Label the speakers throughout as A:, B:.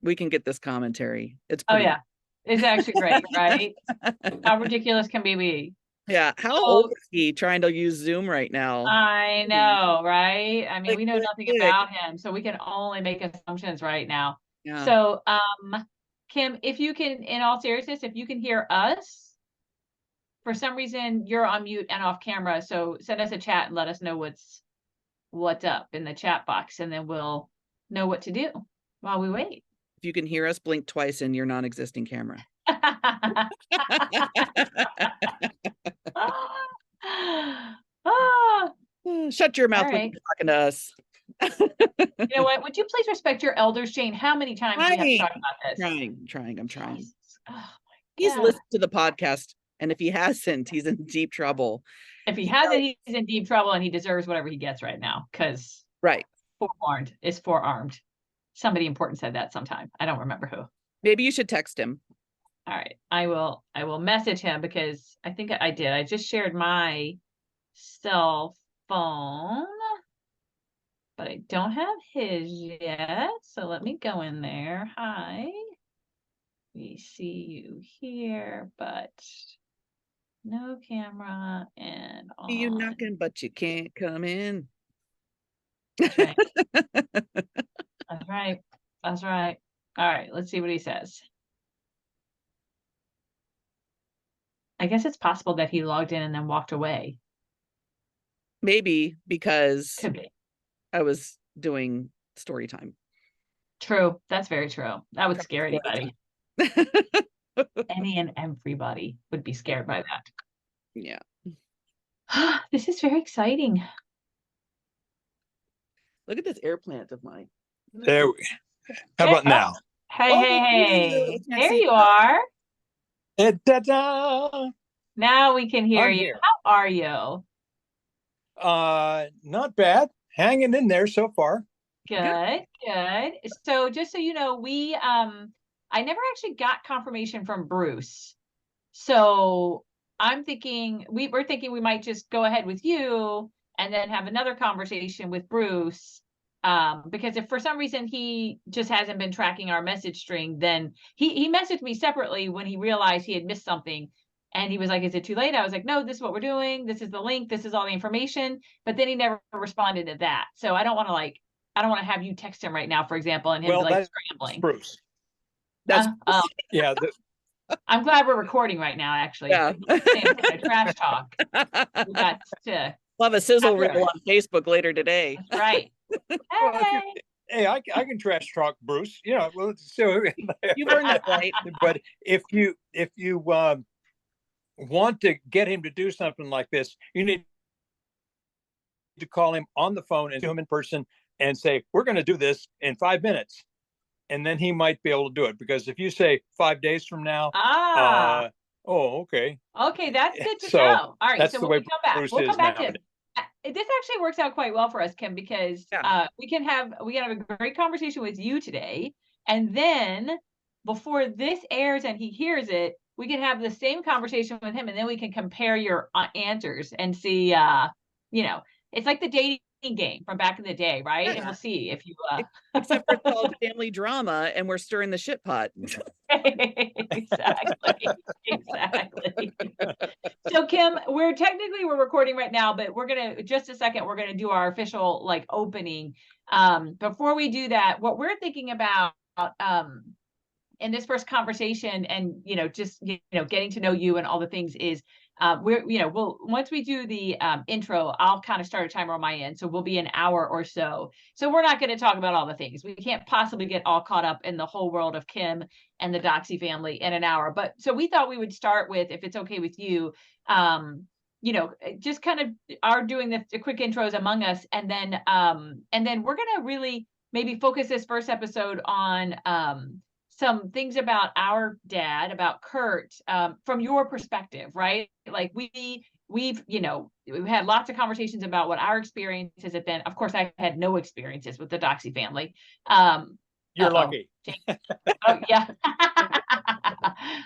A: We can get this commentary. It's
B: Oh
A: pretty.
B: yeah, it's actually great, right? How ridiculous can we?
A: Yeah. How
B: Oh,
A: old is he trying to use Zoom right now?
B: I know, right? I mean,
A: Click,
B: we know
A: click,
B: nothing
A: click.
B: about him, so we can only make assumptions right now.
A: Yeah.
B: So, Kim, if you can, in all seriousness, if you can hear us, for some reason you're on mute and off camera, so send us a chat and let us know what's up in the chat box, and then we'll know what to do while we wait.
A: If you can hear us, blink twice in your non-existing camera.
B: Ah,
A: Shut your mouth
B: all
A: when
B: right.
A: you're talking to us.
B: You know what? Would you please respect your elders, Jane? How many times do we have to talk about this?
A: I'm trying.
B: Jesus. Oh my
A: He's
B: God.
A: listened to the podcast, and if he hasn't, he's in deep trouble.
B: If he hasn't, he's in deep trouble, and he deserves whatever he gets right now, because
A: Right.
B: forewarned is forearmed. Somebody important said that sometime. I don't remember who.
A: Maybe you should text him.
B: All right. I will message him, because I think I did. I just shared my cell phone, but I don't have his yet. So let me go in there. Hi. We see you here, but no camera and on.
A: You knocking, but you can't come in.
B: That's right. That's right. That's right. All right. Let's see what he says. I guess it's possible that he logged in and then walked away.
A: Maybe because
B: Could be.
A: I was doing story time.
B: True. That's very true. That would scare anybody. Any and everybody would be scared by that.
A: Yeah.
B: This is very exciting.
A: Look at this air plant of mine.
C: There we How about now?
B: Hey. There you are.
C: Ta-da!
B: Now we can hear
C: I'm
B: you.
C: here.
B: How are you?
C: Not bad. Hanging in there so far.
B: Good. So just so you know, we I never actually got confirmation from Bruce. So I'm thinking we're thinking we might just go ahead with you and then have another conversation with Bruce. Because if for some reason he just hasn't been tracking our message string, then he messaged me separately when he realized he had missed something. And he was like, is it too late? I was like, no, this is what we're doing. This is the link. This is all the information. But then he never responded to that. So I don't want to have you text him right now, for example, and him
C: Well,
B: like
C: that's
B: scrambling.
C: Bruce.
A: That's
C: Yeah.
B: I'm glad we're recording right now, actually.
A: yeah.
B: Trash talk. We got to
A: We'll have a sizzle reel on Facebook later today.
B: That's right.
C: Well, hey, I can trash talk Bruce. Yeah, well, so
A: You've earned that right.
C: But if you want to get him to do something like this, you need to call him on the phone and do him in person and say, we're going to do this in 5 minutes. And then he might be able to do it. Because if you say 5 days from now, okay.
B: Okay, that's good to
C: So
B: know. All right,
C: that's
B: so
C: the
B: when
C: way
B: we come back,
C: Bruce
B: we'll
C: is
B: come back
C: now.
B: to this actually works out quite well for us, Kim, because we can have a great conversation with you today. And then before this airs and he hears it, we can have the same conversation with him, and then we can compare your answers and see, it's like the dating game from back in the day, right? Yeah. And we'll see if you
A: except for it's called family drama and we're stirring the shit pot.
B: Exactly. So Kim, we're recording right now, but we're gonna just a second, we're gonna do our official opening. Before we do that, what we're thinking about in this first conversation, and just getting to know you and all the things, is we'll once we do the intro, I'll kind of start a timer on my end, so we'll be an hour or so. So we're not going to talk about all the things. We can't possibly get all caught up in the whole world of Kim and the Doxy family in an hour. But so we thought we would start with, if it's okay with you, just kind of are doing the quick intros among us, and then we're going to really maybe focus this first episode on some things about our dad, about Kurt, from your perspective, right? Like we've had lots of conversations about what our experiences have been. Of course, I've had no experiences with the Doxy family.
C: You're lucky.
B: Oh yeah.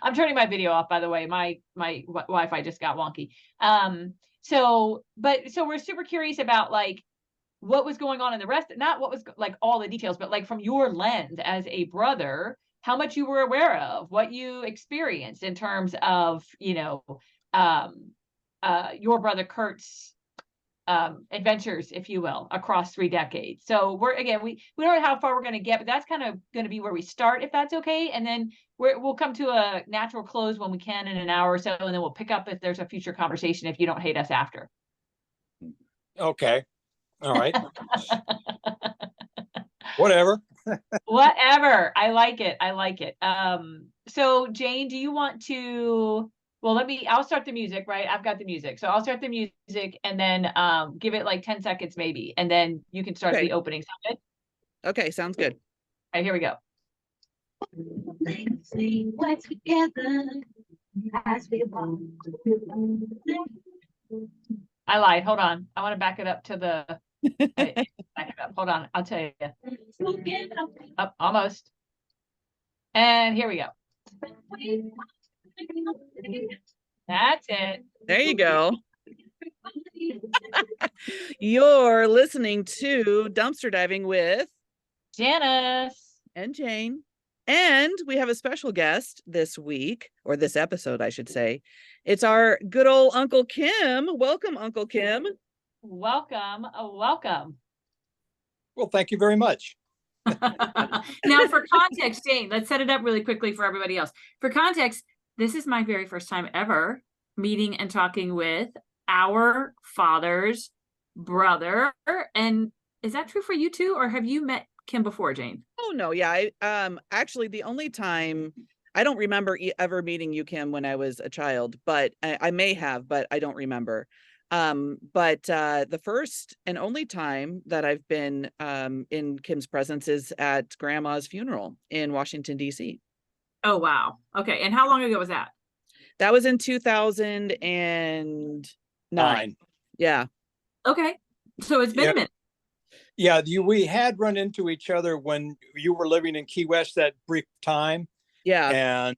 B: I'm turning my video off, by the way. My Wi-Fi just got wonky. So we're super curious about what was going on in the rest, not what was like all the details, but like from your lens as a brother, how much you were aware of, what you experienced in terms of, your brother Kurt's adventures, if you will, across 3 decades. So we don't know how far we're going to get, but that's kind of going to be where we start, if that's okay. And then we'll come to a natural close when we can in an hour or so, and then we'll pick up if there's a future conversation, if you don't hate us after.
C: Okay. All right. Whatever.
B: Whatever. I like it. I like it. So Jane, do you want to, well, I'll start the music, right? I've got the music. So I'll start the music and then give it like 10 seconds maybe. And then you can start the opening. Sound good?
A: Okay, sounds good.
B: All right, here we go. I lied. Hold on. I want to back it up to the back it up. Hold on. I'll tell you. Up, almost. And here we go. That's it.
A: There you go. You're listening to Dumpster Diving with
B: Janice
A: and Jane. And we have a special guest this week, or this episode, I should say. It's our good old Uncle Kim. Welcome, Uncle Kim.
B: Welcome. Welcome.
C: Well, thank you very much.
D: Now, for context, Jane, let's set it up really quickly for everybody else. For context, this is my very first time ever meeting and talking with our father's brother. And is that true for you too? Or have you met Kim before, Jane?
A: Oh, no. Yeah. Actually, the only time I don't remember ever meeting you, Kim, when I was a child, but I may have, but I don't remember. But the first and only time that I've been in Kim's presence is at Grandma's funeral in Washington, D.C.
D: Oh, wow. Okay. And how long ago was that?
A: That was in 2009. Yeah.
D: Okay. So it's been a minute.
C: Yeah, we had run into each other when you were living in Key West that brief time.
A: Yeah.
C: And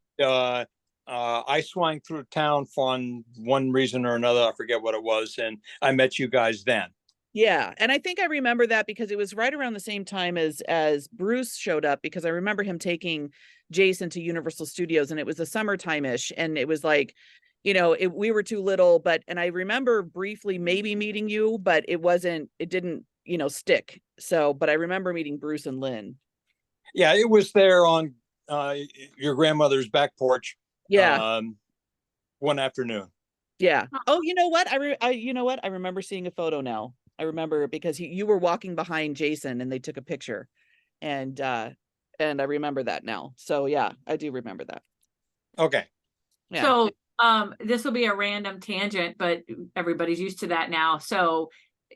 C: I swung through town for one reason or another. I forget what it was. And I met you guys then.
A: Yeah. And I think I remember that because it was right around the same time as Bruce showed up, because I remember him taking Jason to Universal Studios, and it was a summertime-ish. And it was like, we were too little, and I remember briefly maybe meeting you, but it didn't, stick. So, but I remember meeting Bruce and Lynn.
C: Yeah, it was there on your grandmother's back porch.
A: Yeah.
C: One afternoon.
A: Yeah. Oh, you know what? I remember seeing a photo now. I remember because you were walking behind Jason and they took a picture, and I remember that now. So yeah, I do remember that.
C: Okay.
A: Yeah.
D: So this will be a random tangent, but everybody's used to that now. So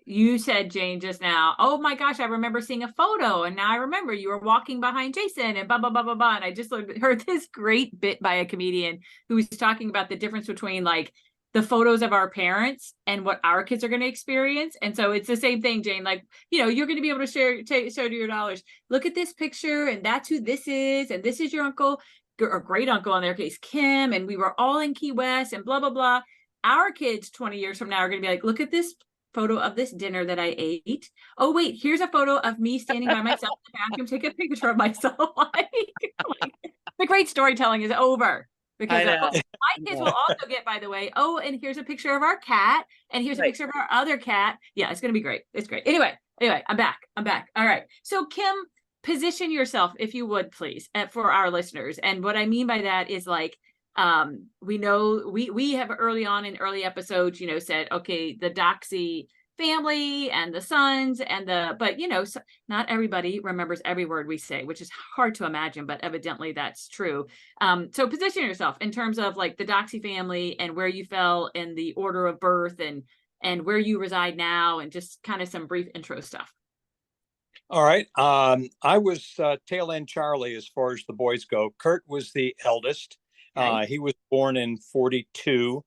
D: you said, Jane, just now, oh my gosh, I remember seeing a photo, and now I remember you were walking behind Jason and blah, blah, blah, blah, blah. And I just heard this great bit by a comedian who was talking about the difference between like the photos of our parents and what our kids are going to experience. And so it's the same thing, Jane, like, you're going to be able to show to your dollars, look at this picture, and that's who this is. And this is your uncle or great uncle in their case, Kim. And we were all in Key West and blah, blah, blah. Our kids 20 years from now are going to be like, look at this photo of this dinner that I ate. Oh, wait, here's a photo of me standing by myself in the bathroom, take a picture of myself. like, the great storytelling is over. Because my kids will also get, by the way, oh, and here's a picture of our cat, and here's a picture of our other cat. Yeah, it's going to be great. It's great. Anyway, I'm back. All right. So Kim, position yourself, if you would, please, for our listeners. And what I mean by that is like, we know we have early on in early episodes, said, okay, the Doxy family and the sons but not everybody remembers every word we say, which is hard to imagine, but evidently that's true. So position yourself in terms of like the Doxy family and where you fell in the order of birth and where you reside now, and just kind of some brief intro stuff.
C: All right. I was tail end Charlie as far as the boys go. Kurt was the eldest. He was born in 42.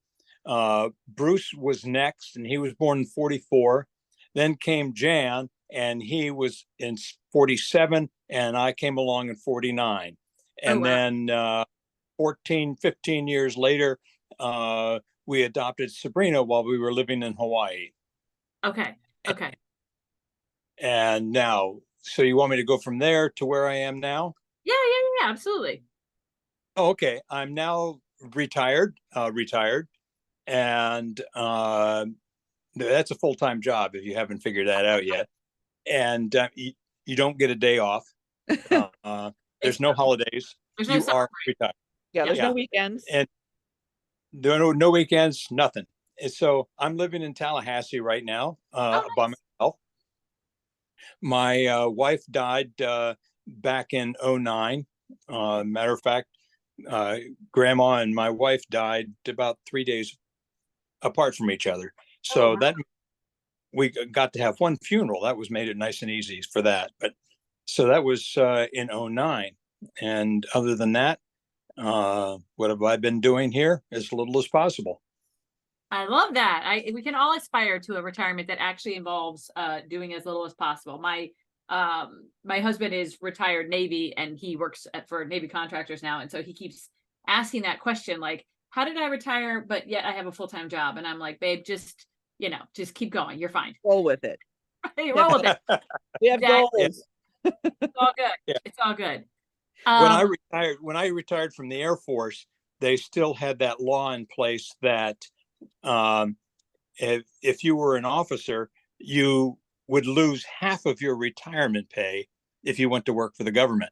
C: Bruce was next, and he was born in 44. Then came Jan, and he was in 47, and I came along in 49. And then 15 years later, we adopted Sabrina while we were living in Hawaii.
D: Okay.
C: And now, so you want me to go from there to where I am now?
D: Yeah, absolutely.
C: Oh, okay. I'm now retired, and that's a full-time job if you haven't figured that out yet. And you don't get a day off. There's no holidays.
D: There's no
C: You
D: summer
C: are
D: break.
C: retired.
A: Yeah, there's
C: Yeah.
A: no weekends.
C: And there are no weekends, nothing. And so I'm living in Tallahassee right now, by
D: Nice.
C: myself. My wife died back in 09. Matter of fact, grandma and my wife died about 3 days apart from each other. So
D: wow.
C: that we got to have one funeral. That was made it nice and easy for that. But so that was in 09. And other than that, what have I been doing here? As little as possible.
D: I love that. We can all aspire to a retirement that actually involves doing as little as possible. My husband is retired Navy, and he works for Navy contractors now, and so he keeps asking that question, like, how did I retire but yet I have a full-time job? And I'm like, babe, just keep going, you're fine.
A: Roll with it.
D: Roll with it.
A: We have
D: Exactly.
A: goals.
D: It's all good.
C: Yeah.
D: It's all good.
C: When I retired from the Air Force, they still had that law in place that if you were an officer, you would lose half of your retirement pay if you went to work for the government.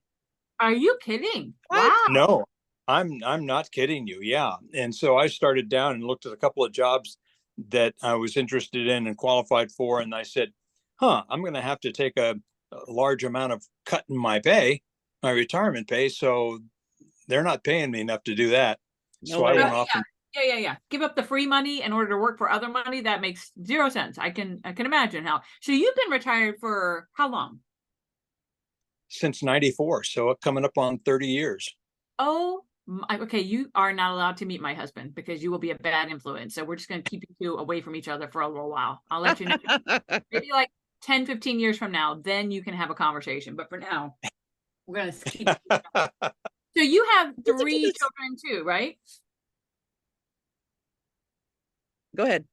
D: Are you kidding?
A: What?
D: Wow.
C: No, I'm not kidding you. Yeah. And so I started down and looked at a couple of jobs that I was interested in and qualified for. And I said, I'm going to have to take a large amount of cut in my pay, my retirement pay. So they're not paying me enough to do that.
A: No
C: So I
A: way.
C: went off and
D: Yeah. Give up the free money in order to work for other money. That makes zero sense. I can imagine how. So you've been retired for how long?
C: since 94. So coming up on 30 years.
D: Oh, okay. You are not allowed to meet my husband because you will be a bad influence. So we're just going to keep you two away from each other for a little while. I'll let you know. Maybe like 10, 15 years from now, then you can have a conversation. But for now, we're going to keep. So you have 3 children too, right?
A: Go ahead.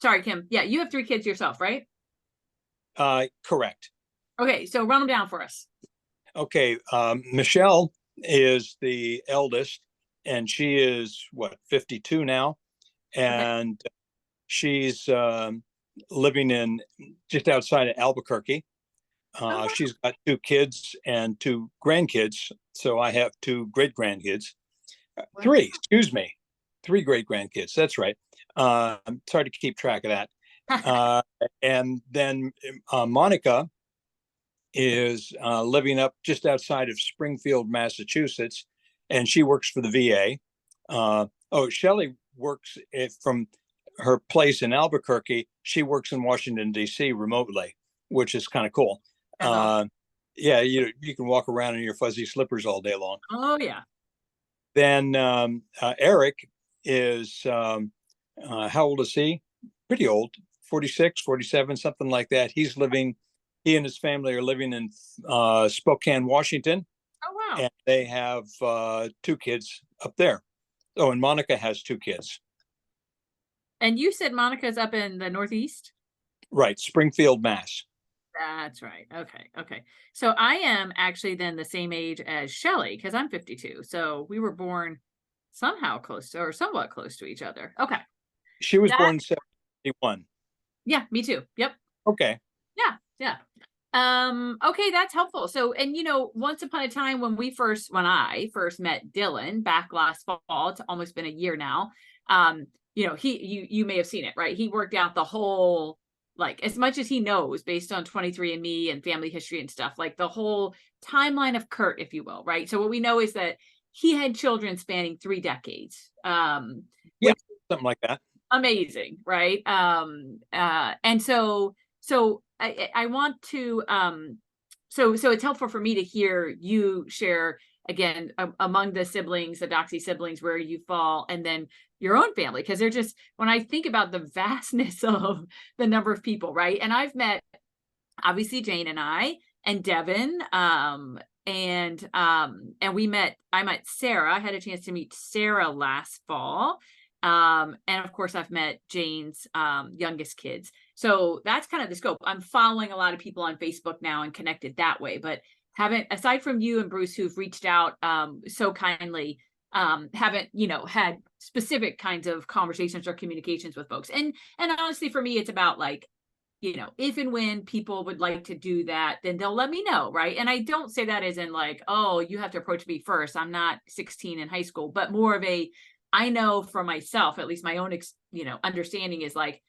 D: Sorry, Kim. Yeah, you have 3 kids yourself, right?
C: Correct.
D: Okay, so run them down for us.
C: Okay. Michelle is the eldest, and she is 52 now. And she's living in just outside of Albuquerque.
D: wow.
C: She's got 2 kids and 2 grandkids. So I have 2 great grandkids. 3, excuse me. 3 great grandkids. That's right. It's hard to keep track of that. And then Monica is living up just outside of Springfield, Massachusetts, and she works for the VA. Shelley works from her place in Albuquerque. She works in Washington, D.C. remotely, which is kind of cool. Yeah, you can walk around in your fuzzy slippers all day long.
D: Oh, yeah.
C: Then Eric is, how old is he? Pretty old, 46, 47, something like that. He and his family are living in Spokane, Washington.
D: Oh, wow.
C: And they have 2 kids up there. Oh, and Monica has 2 kids.
D: And you said Monica's up in the Northeast?
C: Right, Springfield, Mass.
D: That's right. Okay. So I am actually then the same age as Shelley because I'm 52. So we were born somehow close to, or somewhat close to each other. Okay.
C: She was born in 71.
D: Yeah, me too. Yep.
C: Okay.
D: Yeah. Okay, that's helpful. So, and once upon a time when I first met Dylan back last fall, it's almost been a year now. You may have seen it, right? He worked out the whole, like, as much as he knows based on 23andMe and family history and stuff, like the whole timeline of Kurt, if you will, right? So what we know is that he had children spanning 3 decades.
C: Yeah, something like that.
D: Amazing, right? And so I want to so it's helpful for me to hear you share again among the siblings, the Doxy siblings, where you fall, and then your own family, because they're just, when I think about the vastness of the number of people, right? And I've met obviously Jane and I and Devin, and I met Sarah. I had a chance to meet Sarah last fall. And of course I've met Jane's youngest kids. So that's kind of the scope. I'm following a lot of people on Facebook now and connected that way, but haven't, aside from you and Bruce, who've reached out so kindly, haven't, had specific kinds of conversations or communications with folks. And honestly, for me, it's about like, if and when people would like to do that, then they'll let me know. Right. And I don't say that as in like, oh, you have to approach me first. I'm not 16 in high school, but more of a, I know for myself, at least my own, understanding is like,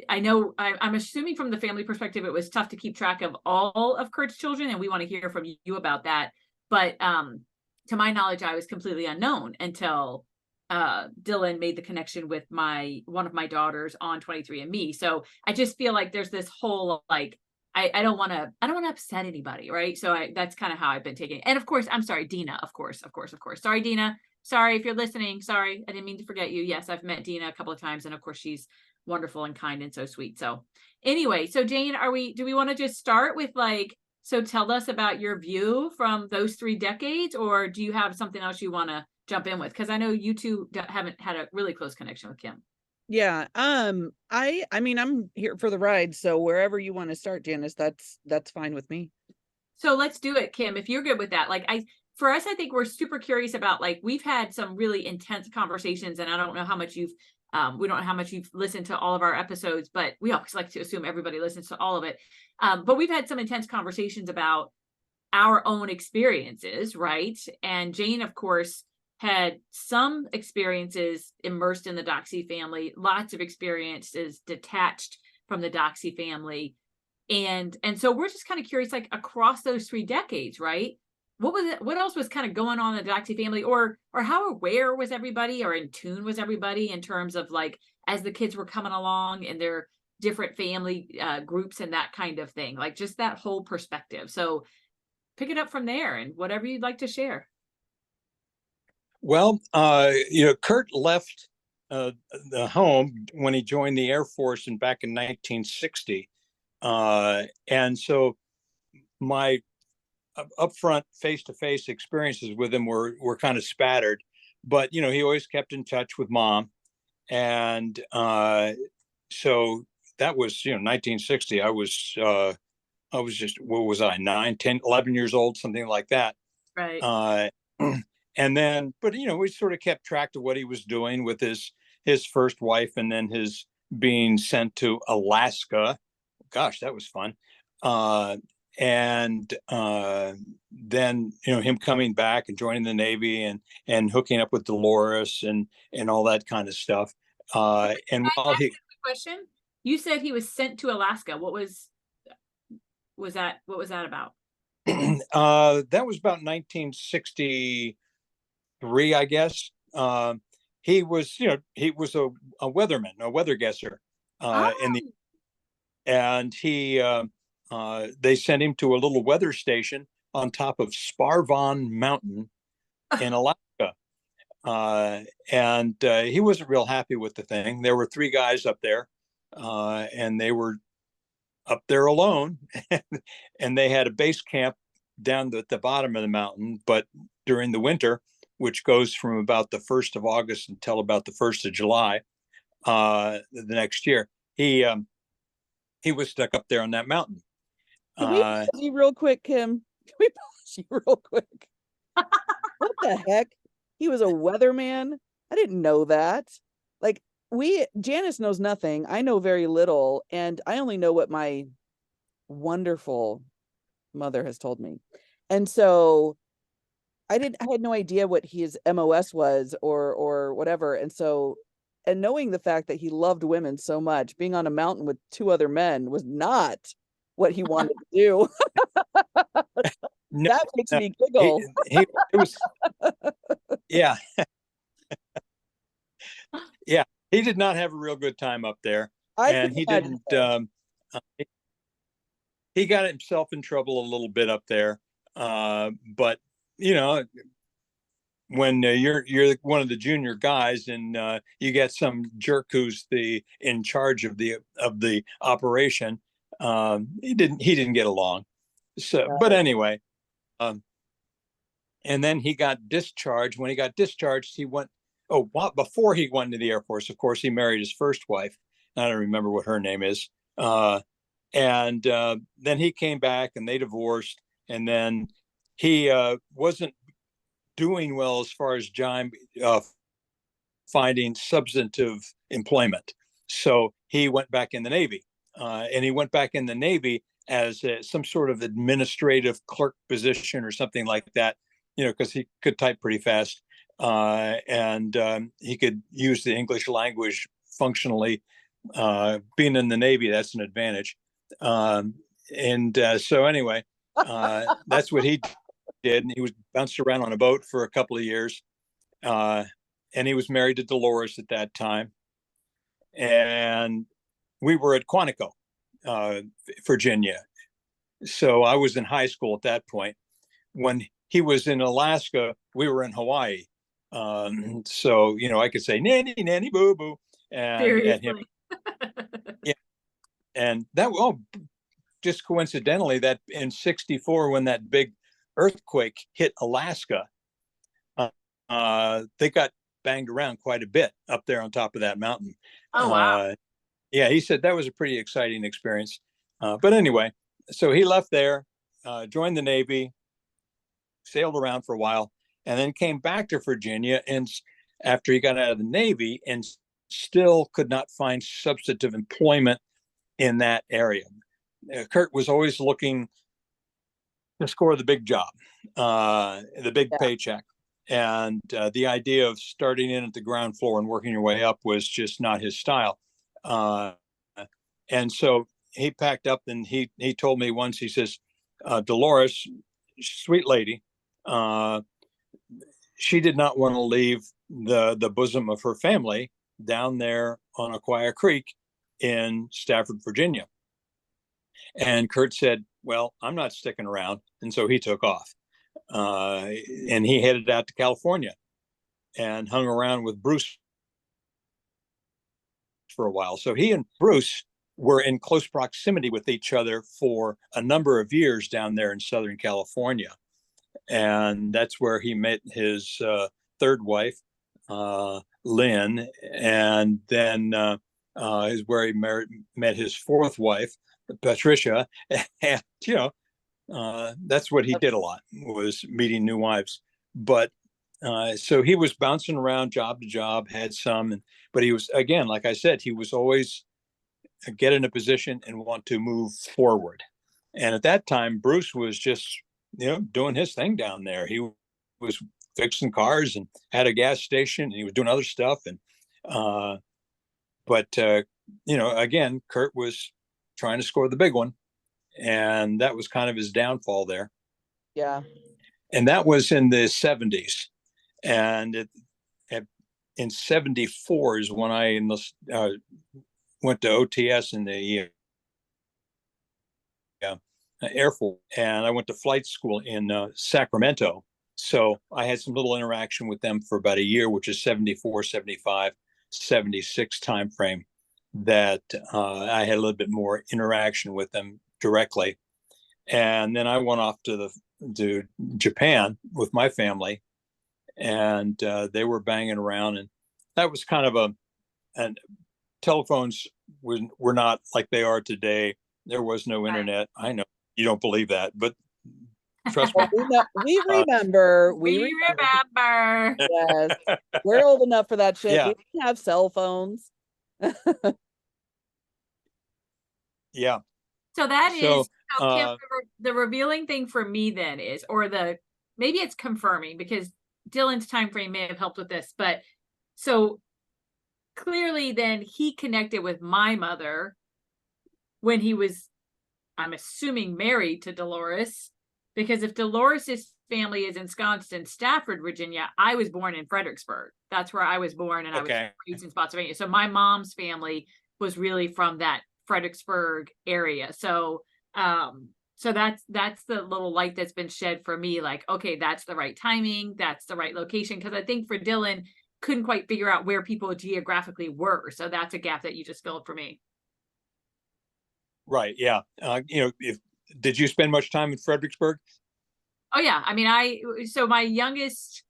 D: I know I'm assuming from the family perspective, it was tough to keep track of all of Kurt's children. And we want to hear from you about that. But to my knowledge, I was completely unknown until Dylan made the connection with one of my daughters on 23andMe. So I just feel like there's this whole, like, I don't want to upset anybody. Right. So that's kind of how I've been taking it. And of course, I'm sorry, Dina, of course. Sorry, Dina. Sorry if you're listening. Sorry. I didn't mean to forget you. Yes, I've met Dina a couple of times. And of course, she's wonderful and kind and so sweet. So anyway, so Jane, do we want to just start with like, so tell us about your view from those 3 decades, or do you have something else you want to jump in with? Because I know you two haven't had a really close connection with Kim.
A: Yeah. I mean, I'm here for the ride. So wherever you want to start, Janice, that's fine with me.
D: So let's do it, Kim, if you're good with that. Like for us, I think we're super curious about, like, we've had some really intense conversations, and I don't know how much we don't know how much you've listened to all of our episodes, but we always like to assume everybody listens to all of it. But we've had some intense conversations about our own experiences, right? And Jane, of course, had some experiences immersed in the Doxy family, lots of experiences detached from the Doxy family. And so we're just kind of curious, like, across those 3 decades, right? What else was kind of going on in the Doxy family, or how aware was everybody, or in tune was everybody in terms of, like, as the kids were coming along and their different family groups and that kind of thing, like just that whole perspective. So pick it up from there and whatever you'd like to share.
C: Well, Kurt left the home when he joined the Air Force back in 1960. And so my upfront face-to-face experiences with him were kind of spattered, but he always kept in touch with Mom. And so that was 1960. I was just, what was I, 9, 10, 11 years old, something like that.
D: Right.
C: And then, but we sort of kept track of what he was doing with his first wife, and then his being sent to Alaska. Gosh, that was fun. And then him coming back and joining the Navy and hooking up with Dolores and all that kind of stuff. And while he
D: question, you said he was sent to Alaska. What was that about?
C: That was about 1963, I guess. He was a weatherman, a weather guesser, and he they sent him to a little weather station on top of Sparvan Mountain in Alaska. And he wasn't real happy with the thing. There were 3 guys up there, and they were up there alone, and they had a base camp down at the bottom of the mountain. But during the winter, which goes from about the 1st of August until about the 1st of July, the next year, he was stuck up there on that mountain.
A: Can we pause you real quick, Kim? Can we pause you real quick? What the heck? He was a weatherman? I didn't know that. Like, Janice knows nothing. I know very little, and I only know what my wonderful mother has told me. And so I had no idea what his MOS was or whatever. And so, and knowing the fact that he loved women so much, being on a mountain with 2 other men was not what he wanted to do.
C: No,
A: that makes me giggle.
C: It was, yeah. Yeah, he did not have a real good time up there. And he didn't, he got himself in trouble a little bit up there. But, when you're one of the junior guys and you get some jerk who's in charge of the operation, he didn't get along. So, but anyway, and then he got discharged. When he got discharged, he went before he went into the Air Force, of course, he married his first wife. I don't remember what her name is. And then he came back and they divorced. And then he wasn't doing well as far as John finding substantive employment. So he went back in the Navy. And he went back in the Navy as some sort of administrative clerk position or something like that, because he could type pretty fast. And he could use the English language functionally. Being in the Navy, that's an advantage. So anyway, that's what he did. And he was bounced around on a boat for a couple of years. And he was married to Dolores at that time. And we were at Quantico, Virginia. So I was in high school at that point. When he was in Alaska, we were in Hawaii. So, I could say, nanny, nanny, boo, boo. And at him. Yeah. And that, just coincidentally, that in '64, when that big earthquake hit Alaska, they got banged around quite a bit up there on top of that mountain.
D: Oh, wow.
C: Yeah, he said that was a pretty exciting experience. But anyway, so he left there, joined the Navy, sailed around for a while, and then came back to Virginia. And after he got out of the Navy, and still could not find substantive employment in that area. Kurt was always looking to score the big job, the big paycheck. And the idea of starting in at the ground floor and working your way up was just not his style. And so he packed up, and he told me once, he says, Dolores, sweet lady, she did not want to leave the bosom of her family down there on Aquia Creek in Stafford, Virginia. And Kurt said, well, I'm not sticking around. And so he took off. And he headed out to California and hung around with Bruce for a while. So he and Bruce were in close proximity with each other for a number of years down there in Southern California. And that's where he met his third wife, Lynn, and then is where he met his fourth wife, Patricia. And, that's what he did a lot, was meeting new wives. But so he was bouncing around job to job, had some, but he was, again, like I said, he was always get in a position and want to move forward. And at that time, Bruce was just, doing his thing down there. He was fixing cars and had a gas station, and he was doing other stuff. And, again, Kurt was trying to score the big one. And that was kind of his downfall there.
A: Yeah.
C: And that was in the 70s. And in 74 is when I went to OTS in the Air Force, and I went to flight school in Sacramento. So I had some little interaction with them for about a year, which is 74, 75, 76 timeframe, that I had a little bit more interaction with them directly. And then I went off to Japan with my family, and they were banging around, and that was kind of and telephones were not like they are today. There was no internet. I know you don't believe that, but trust me.
A: We remember.
D: We remember.
A: Yes, we're old enough for that shit.
C: Yeah.
A: We didn't have cell phones.
C: Yeah.
D: So that is Kim, the revealing thing for me then is, maybe it's confirming, because Dylan's time frame may have helped with this, but so clearly then he connected with my mother when he was, I'm assuming, married to Dolores, because if Dolores's family is ensconced in Stafford, Virginia, I was born in Fredericksburg. That's where I was born, and I was raised in Spotsylvania. So my mom's family was really from that Fredericksburg area. So that's the little light that's been shed for me, like, okay, that's the right timing, that's the right location, because I think for Dylan, couldn't quite figure out where people geographically were. So that's a gap that you just filled for me.
C: Right. Yeah. Did you spend much time in Fredericksburg?
D: Oh yeah. I mean, so my youngest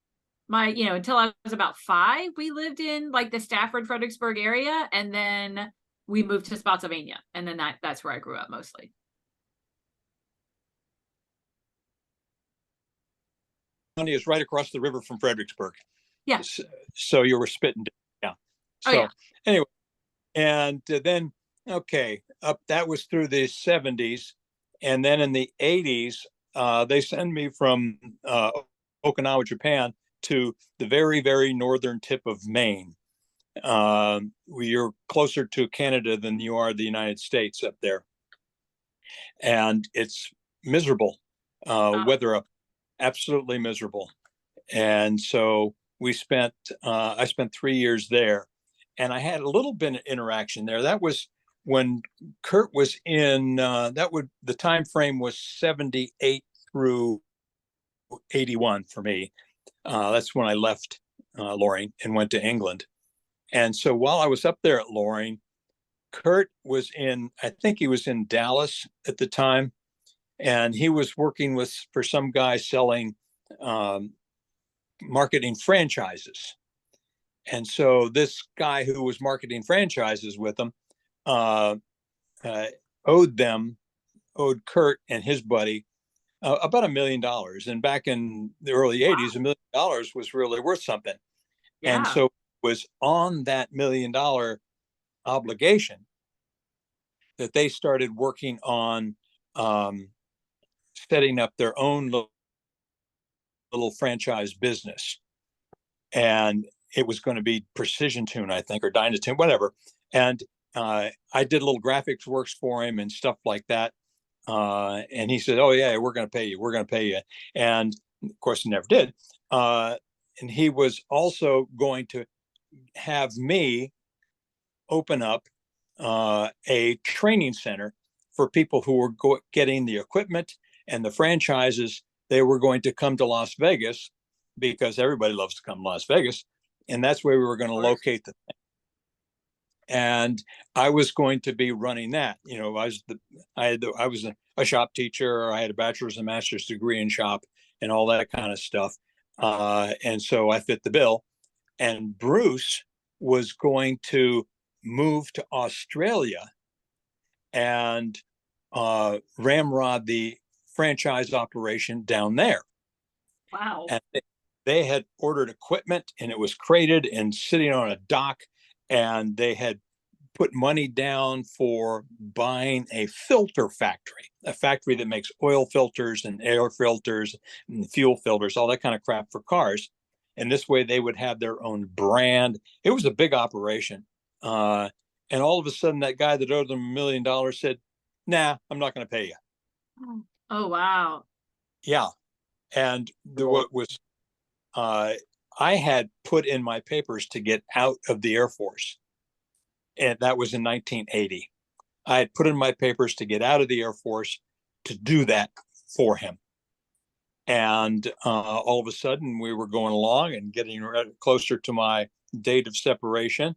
D: until I was about 5, we lived in like the Stafford, Fredericksburg area. And then we moved to Spotsylvania. And then that's where I grew up mostly.
C: County is right across the river from Fredericksburg.
D: Yeah.
C: So you were spitting down. So
D: Oh, yeah.
C: anyway, and then, okay, that was through the 70s. And then in the 80s, they sent me from Okinawa, Japan to the very, very northern tip of Maine. You're closer to Canada than you are the United States up there. And it's miserable weather up, absolutely miserable. And so I spent 3 years there, and I had a little bit of interaction there. That was when Kurt was in, the time frame was 78 through 81 for me. That's when I left Loring and went to England. And so while I was up there at Loring, Kurt was I think he was in Dallas at the time, and he was working for some guy selling marketing franchises. And so this guy who was marketing franchises with them owed Kurt and his buddy about $1 million. And back in the early 80s, $1 million was really worth something.
D: Yeah.
C: And so it was on that $1 million obligation that they started working on setting up their own little franchise business. And it was going to be Precision Tune, I think, or Dynatune, whatever. And I did little graphics works for him and stuff like that. And he said, "Oh yeah, we're going to pay you. We're going to pay you." And of course, he never did. And he was also going to have me open up a training center for people who were getting the equipment and the franchises. They were going to come to Las Vegas because everybody loves to come to Las Vegas. And that's where we were going to locate the thing. And I was going to be running that. I was a shop teacher. I had a bachelor's and master's degree in shop and all that kind of stuff. And so I fit the bill. And Bruce was going to move to Australia and ramrod the franchise operation down there.
D: Wow.
C: And they had ordered equipment, and it was crated and sitting on a dock, and they had put money down for buying a filter factory, a factory that makes oil filters and air filters and fuel filters, all that kind of crap for cars. And this way they would have their own brand. It was a big operation. And all of a sudden that guy that owed them $1 million said, "Nah, I'm not going to pay you."
D: Oh, wow.
C: Yeah. And what was, I had put in my papers to get out of the Air Force. And that was in 1980. I had put in my papers to get out of the Air Force to do that for him. And all of a sudden we were going along and getting closer to my date of separation.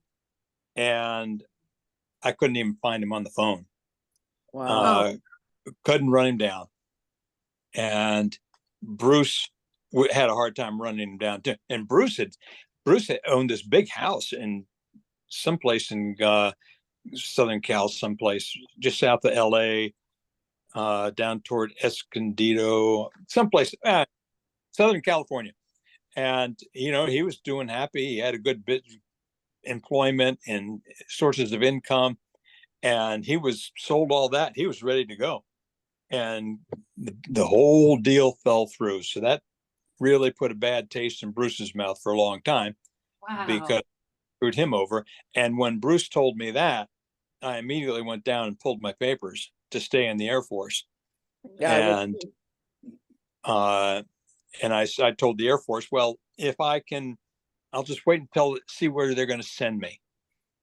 C: And I couldn't even find him on the phone.
A: Wow.
C: Couldn't run him down. And Bruce had a hard time running him down too. And Bruce had owned this big house in someplace in Southern Cal, someplace just south of LA, down toward Escondido, someplace, Southern California. And, he was doing happy. He had a good bit employment and sources of income. And he was sold all that. He was ready to go. And the whole deal fell through. So that really put a bad taste in Bruce's mouth for a long time.
D: Wow.
C: Because screwed him over. And when Bruce told me that, I immediately went down and pulled my papers to stay in the Air Force.
A: Yeah,
C: And I told the Air Force, well, if I can, I'll just wait until see where they're going to send me.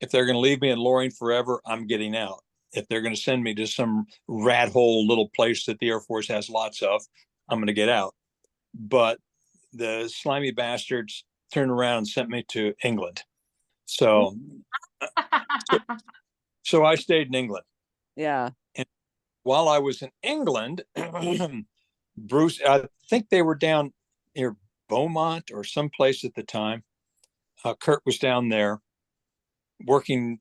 C: If they're going to leave me in Loring forever, I'm getting out. If they're going to send me to some rat hole little place that the Air Force has lots of, I'm going to get out. But the slimy bastards turned around and sent me to England. So I stayed in England.
A: Yeah.
C: And while I was in England, Bruce, I think they were down near Beaumont or someplace at the time. Kurt was down there working.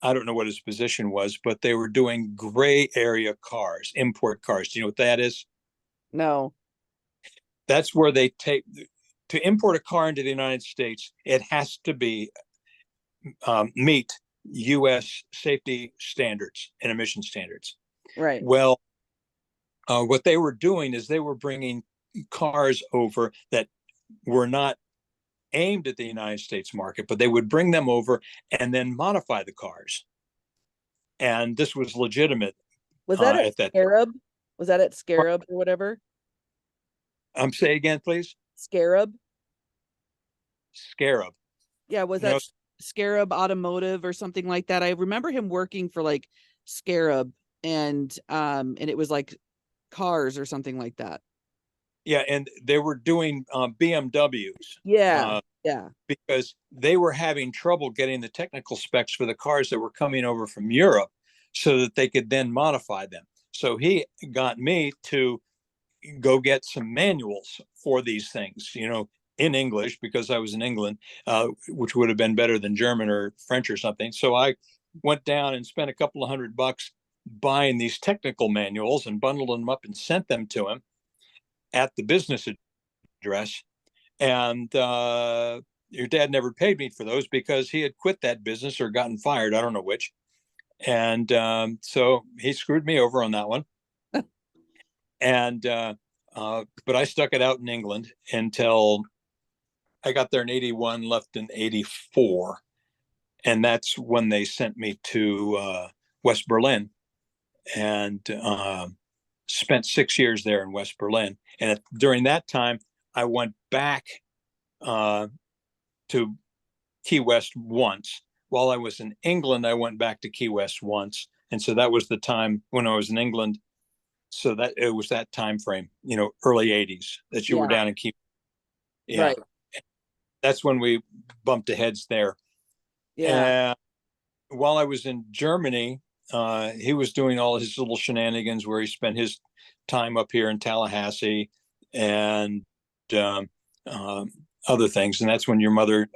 C: I don't know what his position was, but they were doing gray area cars, import cars. Do you know what that is?
A: No.
C: That's where they take to import a car into the United States. It has to be meet U.S. safety standards and emission standards.
A: Right.
C: Well, what they were doing is they were bringing cars over that were not aimed at the United States market, but they would bring them over and then modify the cars. And this was legitimate.
A: Was that
C: at
A: at
C: that
A: Scarab? Was that at Scarab or whatever?
C: Say again, please.
A: Scarab?
C: Scarab.
A: Yeah, was that Scarab Automotive or something like that? I remember him working for like Scarab and it was like cars or something like that.
C: Yeah, and they were doing BMWs.
A: Yeah. Yeah.
C: Because they were having trouble getting the technical specs for the cars that were coming over from Europe so that they could then modify them. So he got me to go get some manuals for these things, in English, because I was in England, which would have been better than German or French or something. So I went down and spent a couple of $100 buying these technical manuals and bundled them up and sent them to him at the business address. And your dad never paid me for those because he had quit that business or gotten fired. I don't know which. And so he screwed me over on that one. And but I stuck it out in England until I got there in 81, left in 84. And that's when they sent me to West Berlin and spent 6 years there in West Berlin. And during that time, I went back to Key West once. While I was in England, I went back to Key West once. And so that was the time when I was in England. So that it was that time frame, early 80s that you were down in Key. Yeah. Right. That's when we bumped heads there. Yeah. And while I was in Germany, he was doing all his little shenanigans where he spent his time up here in Tallahassee and other things. And that's when your mother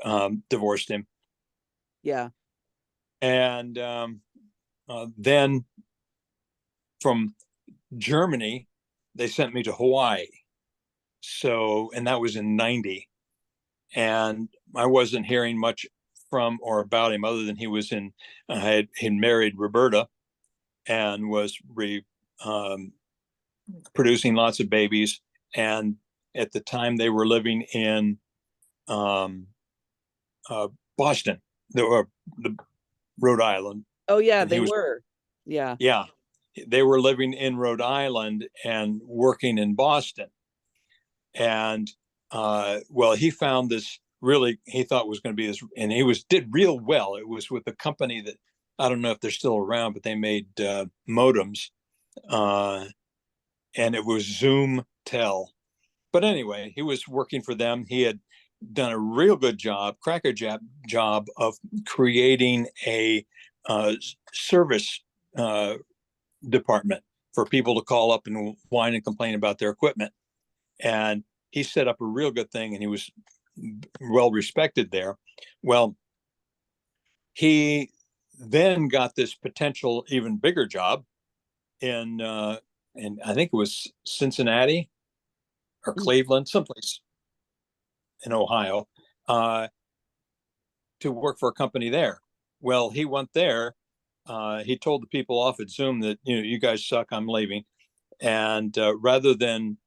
C: divorced him.
A: Yeah.
C: And then from Germany, they sent me to Hawaii. So, and that was in 90. And I wasn't hearing much from or about him other than he was had married Roberta and was producing lots of babies. And at the time they were living in Boston, the Rhode Island.
A: Oh yeah, they were. Yeah.
C: Yeah. They were living in Rhode Island and working in Boston. And he found this really, he thought was going to be this, and he did real well. It was with a company that I don't know if they're still around, but they made modems, and it was Zoom-Tel. But anyway, he was working for them. He had done a real good job, job of creating a service department for people to call up and whine and complain about their equipment. And he set up a real good thing, and he was well respected there. Well, he then got this potential even bigger job in I think it was Cincinnati or Cleveland, someplace in Ohio, to work for a company there. Well, he went there. He told the people off at Zoom that, you guys suck, I'm leaving. And rather than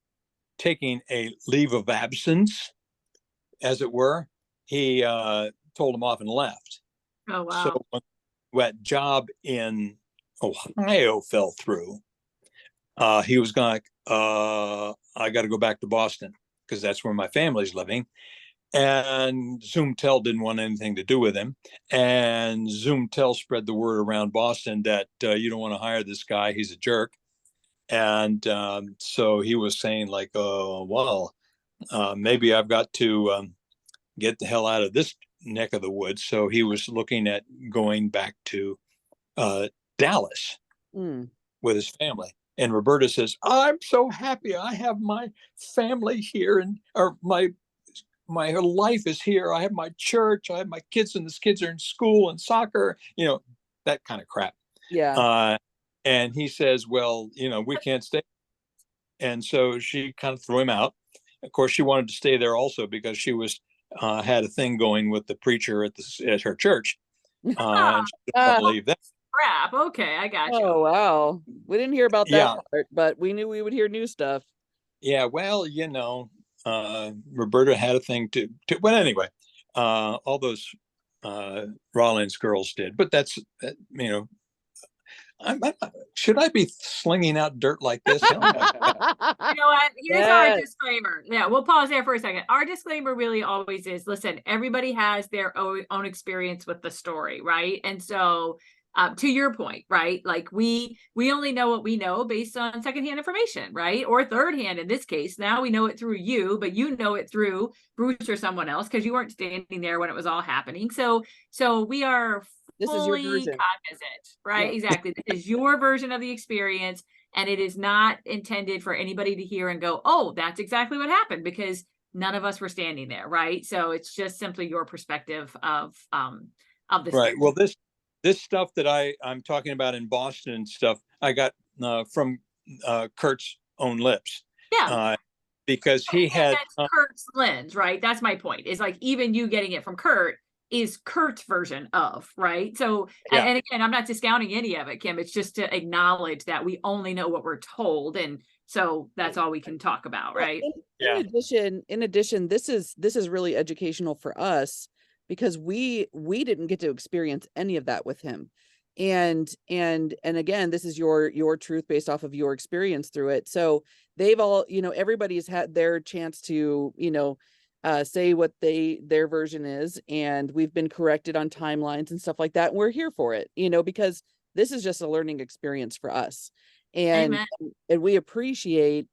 C: taking a leave of absence, as it were, he told them off and left.
D: Oh, wow.
C: So when that job in Ohio fell through, he was going, I got to go back to Boston because that's where my family's living. And Zoom-Tel didn't want anything to do with him. And Zoom-Tel spread the word around Boston that you don't want to hire this guy. He's a jerk. And so he was saying like, maybe I've got to get the hell out of this neck of the woods. So he was looking at going back to Dallas with his family. And Roberta says, I'm so happy I have my family here, and or my life is here. I have my church, I have my kids, and the kids are in school and soccer, that kind of crap.
A: Yeah.
C: And he says, well, we can't stay. And so she kind of threw him out. Of course, she wanted to stay there also because she was had a thing going with the preacher at her church. And she didn't want to leave that.
D: Crap. Okay, I got you.
A: Oh, wow. We didn't hear about that
C: Yeah.
A: part, but we knew we would hear new stuff.
C: Yeah, well, Roberta had a thing to well, anyway, all those Rollins girls did, but that's should I be slinging out dirt like this? Oh my God.
D: You know what? Here's our
A: Yes.
D: disclaimer. Yeah, we'll pause there for a second. Our disclaimer really always is, listen, everybody has their own experience with the story, right? And so to your point, right? Like we only know what we know based on secondhand information, right? Or third hand in this case. Now we know it through you, but you know it through Bruce or someone else because you weren't standing there when it was all happening. So we are
A: This is your
D: fully
A: version.
D: cognizant, right?
A: Yeah.
D: Exactly. This is your version of the experience, and it is not intended for anybody to hear and go, "Oh, that's exactly what happened," because none of us were standing there, right? So it's just simply your perspective of the
C: Right.
D: story.
C: Well, this stuff that I'm talking about in Boston and stuff, I got from Kurt's own lips.
D: Yeah.
C: Because he
D: And
C: had
D: that's Kurt's lens, right? That's my point. Is like even you getting it from Kurt is Kurt's version of, right? So,
C: Yeah.
D: and again, I'm not discounting any of it, Kim. It's just to acknowledge that we only know what we're told, and so that's all we can talk about, right?
A: In addition, this is really educational for us because we didn't get to experience any of that with him. And again, this is your truth based off of your experience through it. So they've all, everybody's had their chance to, say what their version is, and we've been corrected on timelines and stuff like that. And we're here for it, because this is just a learning experience for us. And
D: Amen.
A: and we appreciate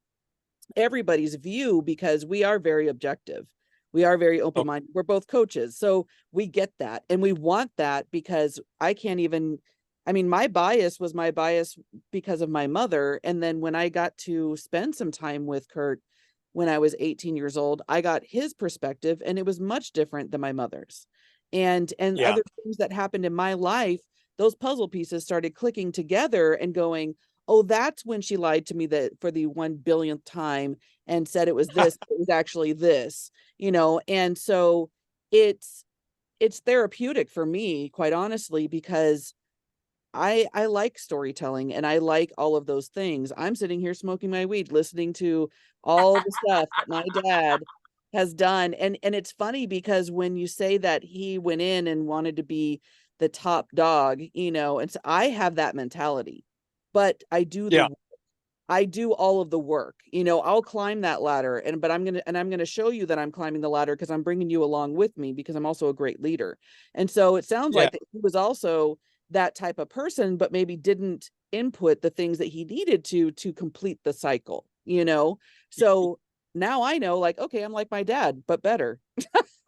A: everybody's view because we are very objective. We are very open-minded. We're both coaches. So we get that. And we want that because my bias was my bias because of my mother. And then when I got to spend some time with Kurt when I was 18 years old, I got his perspective, and it was much different than my mother's. And
C: Yeah.
A: other things that happened in my life, those puzzle pieces started clicking together and going, oh, that's when she lied to me that for the 1 billionth time and said it was this, it was actually this, and so it's therapeutic for me, quite honestly, because I like storytelling and I like all of those things. I'm sitting here smoking my weed, listening to all the stuff that my dad has done. And it's funny because when you say that he went in and wanted to be the top dog, and so I have that mentality, but I do I do all of the work. I'll climb that ladder, but I'm going to show you that I'm climbing the ladder because I'm bringing you along with me because I'm also a great leader. And so it sounds like that he was also that type of person, but maybe didn't input the things that he needed to complete the cycle, So now I know, like, okay, I'm like my dad, but better.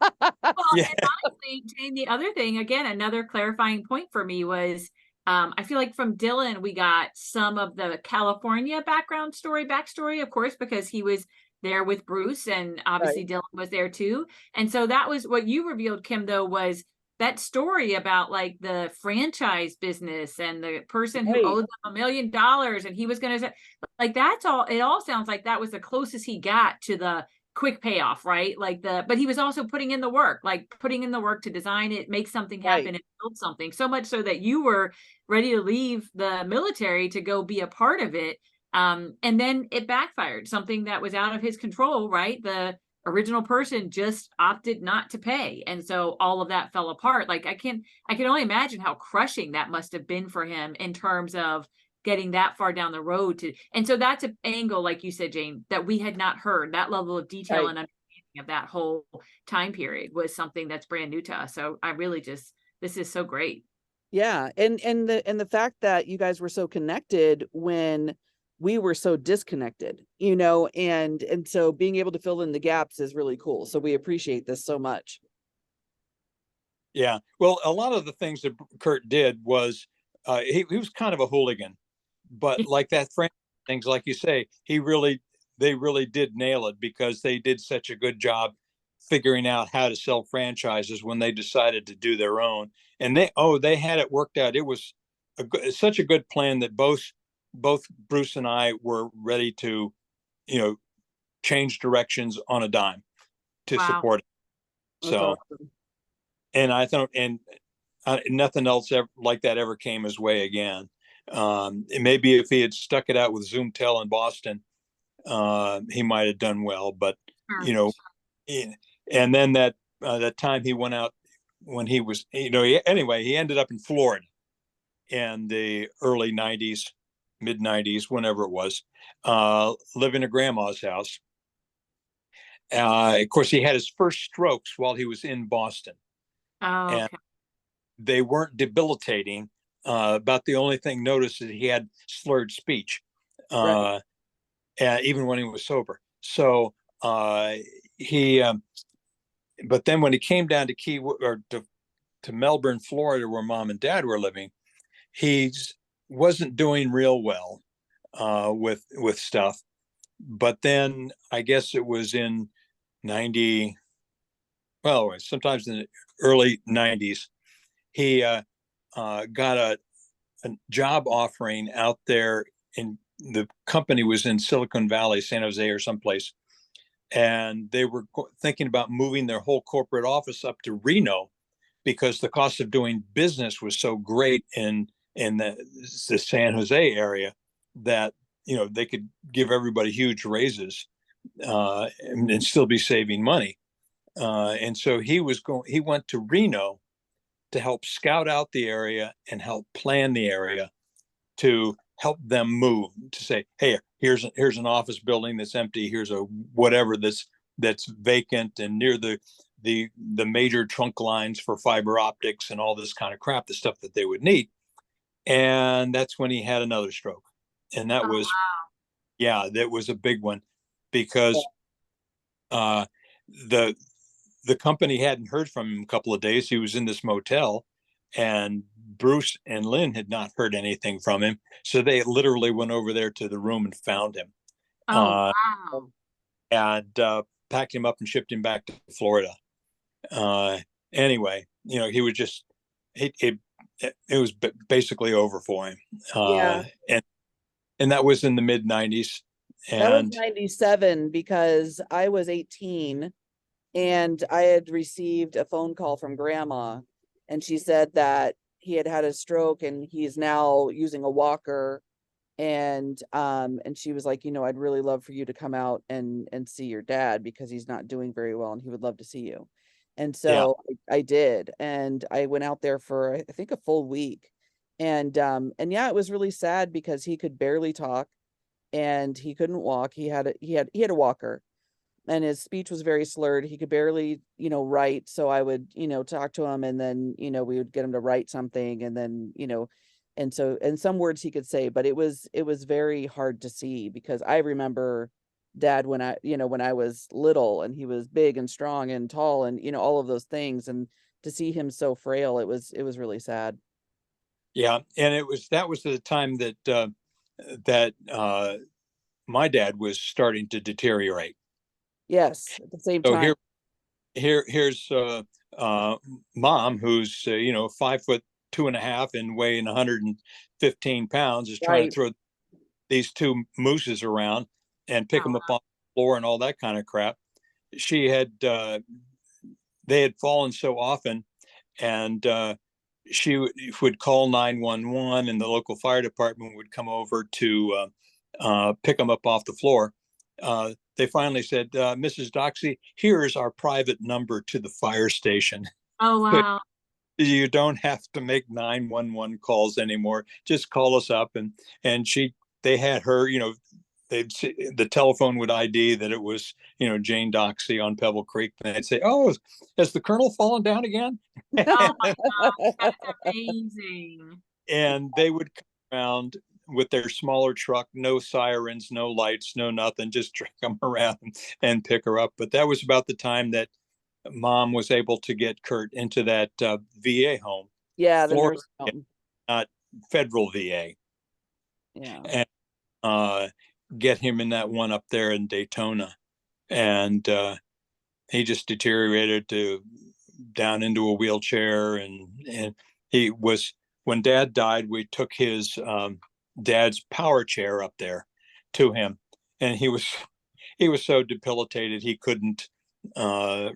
D: Well, and honestly, Jane, the other thing, again, another clarifying point for me was, I feel like from Dylan, we got some of the California backstory, of course, because he was there with Bruce, and obviously Dylan was there too. And so that was what you revealed, Kim, though, was that story about like the franchise business and the person who owed them $1 million, and he was going to, like, that's all, it all sounds like that was the closest he got to the quick payoff, right? But he was also putting in the work to design it, make something happen, and build something, so much so that you were ready to leave the military to go be a part of it. And then it backfired, something that was out of his control, right? The original person just opted not to pay. And so all of that fell apart. Like I can only imagine how crushing that must have been for him in terms of getting that far down the road and so that's an angle, like you said, Jane, that we had not heard. That level of detail and understanding of that whole time period was something that's brand new to us. So I really this is so great.
A: Yeah. And the fact that you guys were so connected when we were so disconnected, and so being able to fill in the gaps is really cool. So we appreciate this so much.
C: Yeah. Well, a lot of the things that Kurt did was he was kind of a hooligan, but like that things, like you say, they really did nail it, because they did such a good job figuring out how to sell franchises when they decided to do their own. And they had it worked out. It was such a good plan that both Bruce and I were ready to, change directions on a dime to
D: Wow.
C: support it.
A: That's
C: So,
A: awesome.
C: and I thought, and nothing else like that ever came his way again. Maybe if he had stuck it out with Zoomtel in Boston, he might have done well. But
D: Sure.
C: and then that time he went out when he was, anyway, he ended up in Florida in the early 90s, mid 90s, whenever it was, living at grandma's house. Of course, he had his first strokes while he was in Boston,
D: Oh,
C: and
D: okay.
C: they weren't debilitating. About the only thing noticed is he had slurred speech,
A: Right.
C: even when he was sober. So he, but then when he came down to to Melbourne, Florida, where Mom and Dad were living, he wasn't doing real well with stuff. But then I guess it was in 90, well, sometimes in the early 90s, he got a job offering out there. In the company was in Silicon Valley, San Jose or someplace, and they were thinking about moving their whole corporate office up to Reno, because the cost of doing business was so great in the San Jose area, that they could give everybody huge raises, and still be saving money. And so he went to Reno to help scout out the area and help plan the area, to help them move, to say, hey, here's an office building that's empty, here's a whatever that's vacant and near the major trunk lines for fiber optics and all this kind of crap, the stuff that they would need. And that's when he had another stroke. And that
D: Oh,
C: was,
D: wow.
C: yeah, that was a big one, because the company hadn't heard from him a couple of days. He was in this motel, and Bruce and Lynn had not heard anything from him. So they literally went over there to the room and found him,
D: Oh,
C: uh,
D: wow.
C: and packed him up and shipped him back to Florida. Anyway, he was just, it was basically over for him.
A: Yeah.
C: And that was in the mid 90s.
A: That was
C: And
A: 97, because I was 18 and I had received a phone call from grandma, and she said that he had had a stroke and he's now using a walker. And she was like, I'd really love for you to come out and see your dad, because he's not doing very well and he would love to see you. And
C: yeah,
A: so I did, and I went out there for, I think, a full week. And yeah, it was really sad, because he could barely talk and he couldn't walk. He had a walker, and his speech was very slurred. He could barely, write. So I would, talk to him, and then, we would get him to write something, and then, and some words he could say, but it was very hard to see, because I remember Dad when I was little, and he was big and strong and tall and, all of those things. And to see him so frail, it was really sad.
C: yeah. And that was the time that my dad was starting to deteriorate.
A: Yes, at the same
C: So
A: time.
C: here's Mom, who's 5'2.5" and weighing 115 pounds, is trying to
A: Right.
C: throw these two mooses around and pick
D: Oh,
C: them up on the floor and all that kind of crap. They had fallen so often, and she would call 911, and the local fire department would come over to pick them up off the floor. They finally said, Mrs. Doxy, here's our private number to the fire station.
D: oh, wow.
C: You don't have to make 911 calls anymore. Just call us up. And they had her, the telephone would ID that it was, Jane Doxy on Pebble Creek. And they'd say, oh, has the colonel fallen down again?
D: Oh my gosh, that's amazing.
C: And they would come around with their smaller truck, no sirens, no lights, no nothing, just drag them around and pick her up. But that was about the time that Mom was able to get Kurt into that VA home,
A: Yeah, the
C: Florida,
A: nurse home.
C: not federal VA.
A: Yeah.
C: And get him in that one up there in Daytona. And he just deteriorated to down into a wheelchair. And he was, when Dad died, we took his dad's power chair up there to him. And he was so debilitated, he couldn't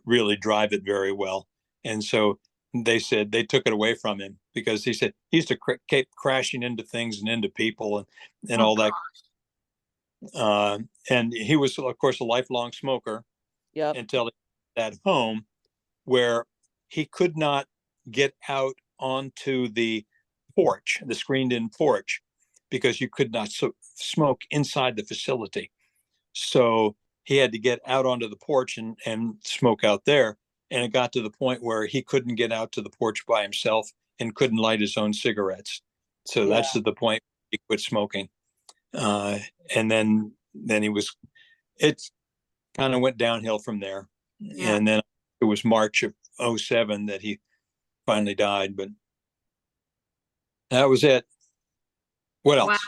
C: really drive it very well. And so they said they took it away from him because he said he used to keep crashing into things and into people and all that. And he was, of course, a lifelong smoker.
A: Yep.
C: Until at home, where he could not get out onto the porch, the screened-in porch, because you could not smoke inside the facility. So he had to get out onto the porch and smoke out there. And it got to the point where he couldn't get out to the porch by himself and couldn't light his own cigarettes. So that's at the point he quit smoking. And then it kind of went downhill from there.
D: Yeah.
C: And then it was March of 2007 that he finally died, but that was it. What else?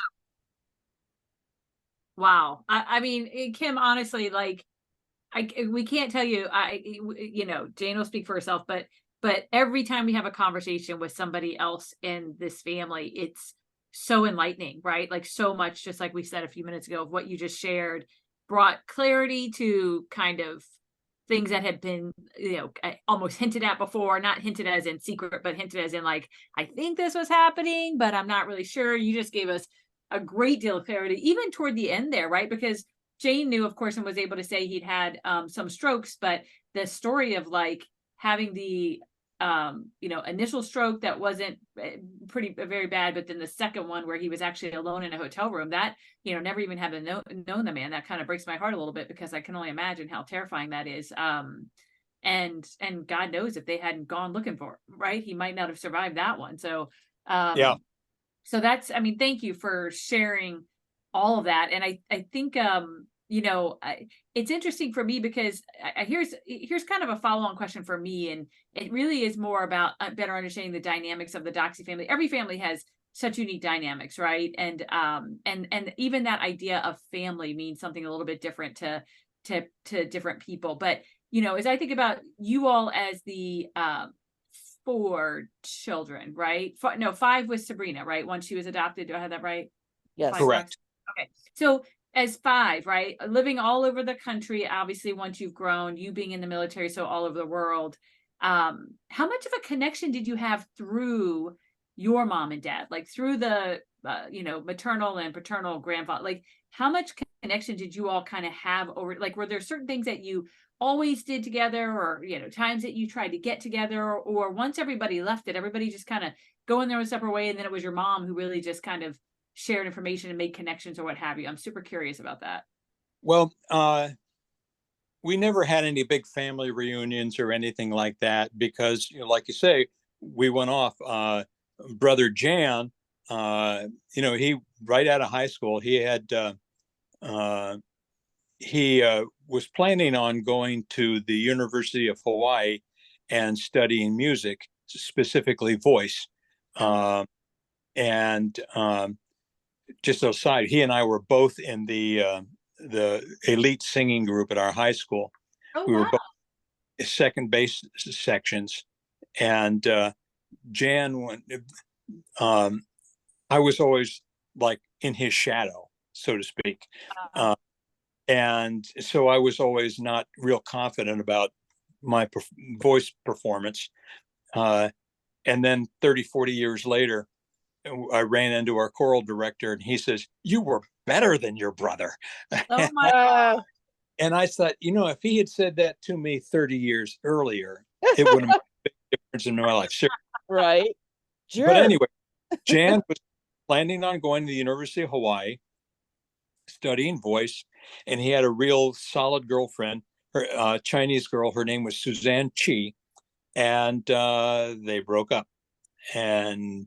D: Wow. I mean, Kim, honestly, like, we can't tell you, Jane will speak for herself, but every time we have a conversation with somebody else in this family, it's so enlightening, right? Like, so much, just like we said a few minutes ago, of what you just shared brought clarity to kind of things that had been, almost hinted at before, not hinted as in secret, but hinted as in like, I think this was happening, but I'm not really sure. You just gave us a great deal of clarity, even toward the end there, right? Because Jane knew, of course, and was able to say he'd had some strokes, but the story of like having the initial stroke that wasn't very bad, but then the second one where he was actually alone in a hotel room, that, never even having known the man, that kind of breaks my heart a little bit, because I can only imagine how terrifying that is. And God knows if they hadn't gone looking for him, right, he might not have survived that one. So so that's, I mean, thank you for sharing all of that. And I think it's interesting for me, because here's kind of a follow-on question for me, and it really is more about better understanding the dynamics of the Doxy family. Every family has such unique dynamics, right? And even that idea of family means something a little bit different to different people. But as I think about you all as the 4 children, right? 5 with Sabrina, right? Once she was adopted. Do I have that right?
A: Yes.
C: Correct.
D: Okay. So as 5, right, living all over the country, obviously, once you've grown, you being in the military, so all over the world, how much of a connection did you have through your mom and dad, like through the, maternal and paternal grandfather? Like, how much connection did you all kind of have over, like, were there certain things that you always did together, or, times that you tried to get together, or once everybody left, did everybody just kind of go in their own separate way, and then it was your mom who really just kind of shared information and made connections or what have you? I'm super curious about that.
C: Well, we never had any big family reunions or anything like that because, like you say, we went off. Brother Jan, he right out of high school, he had was planning on going to the University of Hawaii and studying music, specifically voice. Just aside, he and I were both in the elite singing group at our high school.
D: Oh,
C: We were
D: wow.
C: both second bass sections, and Jan, I was always like in his shadow, so to speak. And so I was always not real confident about my voice performance. And then 30, 40 years later, I ran into our choral director and he says, "You were better than your brother."
D: Oh my God.
C: And I thought, if he had said that to me 30 years earlier, it would have made a big difference in my life. Sure.
A: Right. Sure.
C: But anyway, Jan was planning on going to the University of Hawaii, studying voice, and he had a real solid girlfriend, her Chinese girl. Her name was Suzanne Chi, and they broke up. And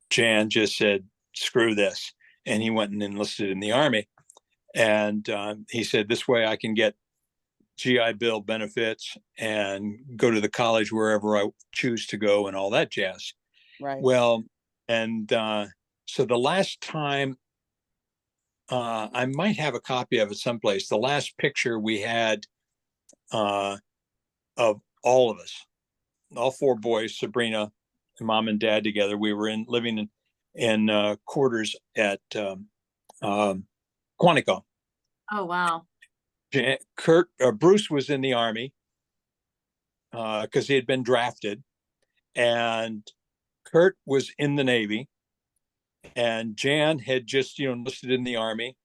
C: Jan just said, "Screw this," and he went and enlisted in the Army. And he said, "This way I can get GI Bill benefits and go to the college wherever I choose to go and all that jazz."
A: Right.
C: Well, and so the last time I might have a copy of it someplace. The last picture we had of all of us, all four boys, Sabrina, and mom and dad together. We were living in quarters at Quantico.
D: Oh, wow.
C: Bruce was in the Army because he had been drafted, and Kurt was in the Navy, and Jan had just enlisted in the Army,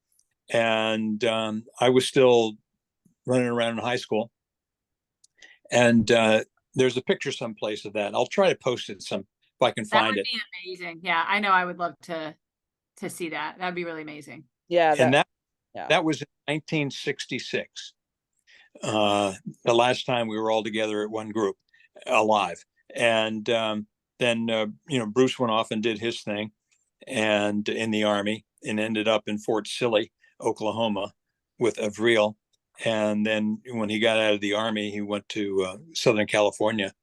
C: and I was still running around in high school. And there's a picture someplace of that. I'll try to post it if I can
D: That
C: find
D: would
C: it.
D: be amazing. Yeah, I know. I would love to see that. That'd be really amazing.
A: Yeah.
C: And
A: Yeah.
C: that was in 1966. The last time we were all together at one group alive. And then Bruce went off and did his thing and in the Army, and ended up in Fort Silly, Oklahoma with Avril. And then when he got out of the Army, he went to Southern California,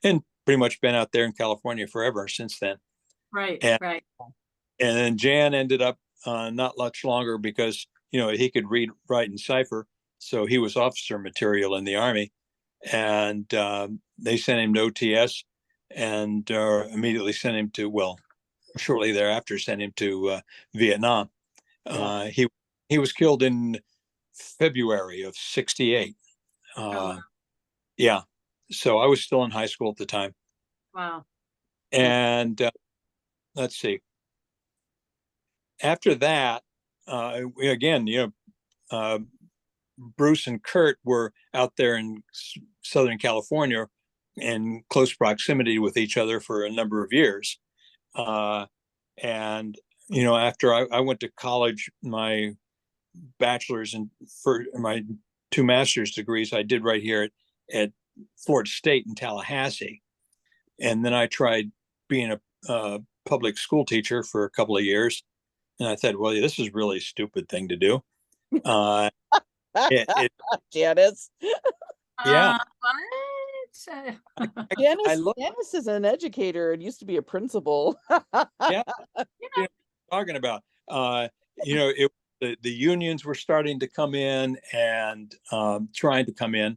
C: and pretty much been out there in California forever since then.
D: Right, right.
C: And then Jan ended up not much longer because he could read, write, and cipher, so he was officer material in the Army. And they sent him to OTS, and immediately sent him to, shortly thereafter sent him to Vietnam. He was killed in February of 68. Yeah. So I was still in high school at the time.
D: Wow.
C: And let's see. After that, again, Bruce and Kurt were out there in Southern California in close proximity with each other for a number of years. And after I went to college, my bachelor's and for my 2 master's degrees I did right here at Florida State in Tallahassee. And then I tried being a public school teacher for a couple of years. And I thought, well, this is really a stupid thing to do.
A: Janice.
C: Yeah.
D: What?
A: Janice is an educator and used to be a principal.
C: Yeah. Talking about, the unions were starting to come in and trying to come in.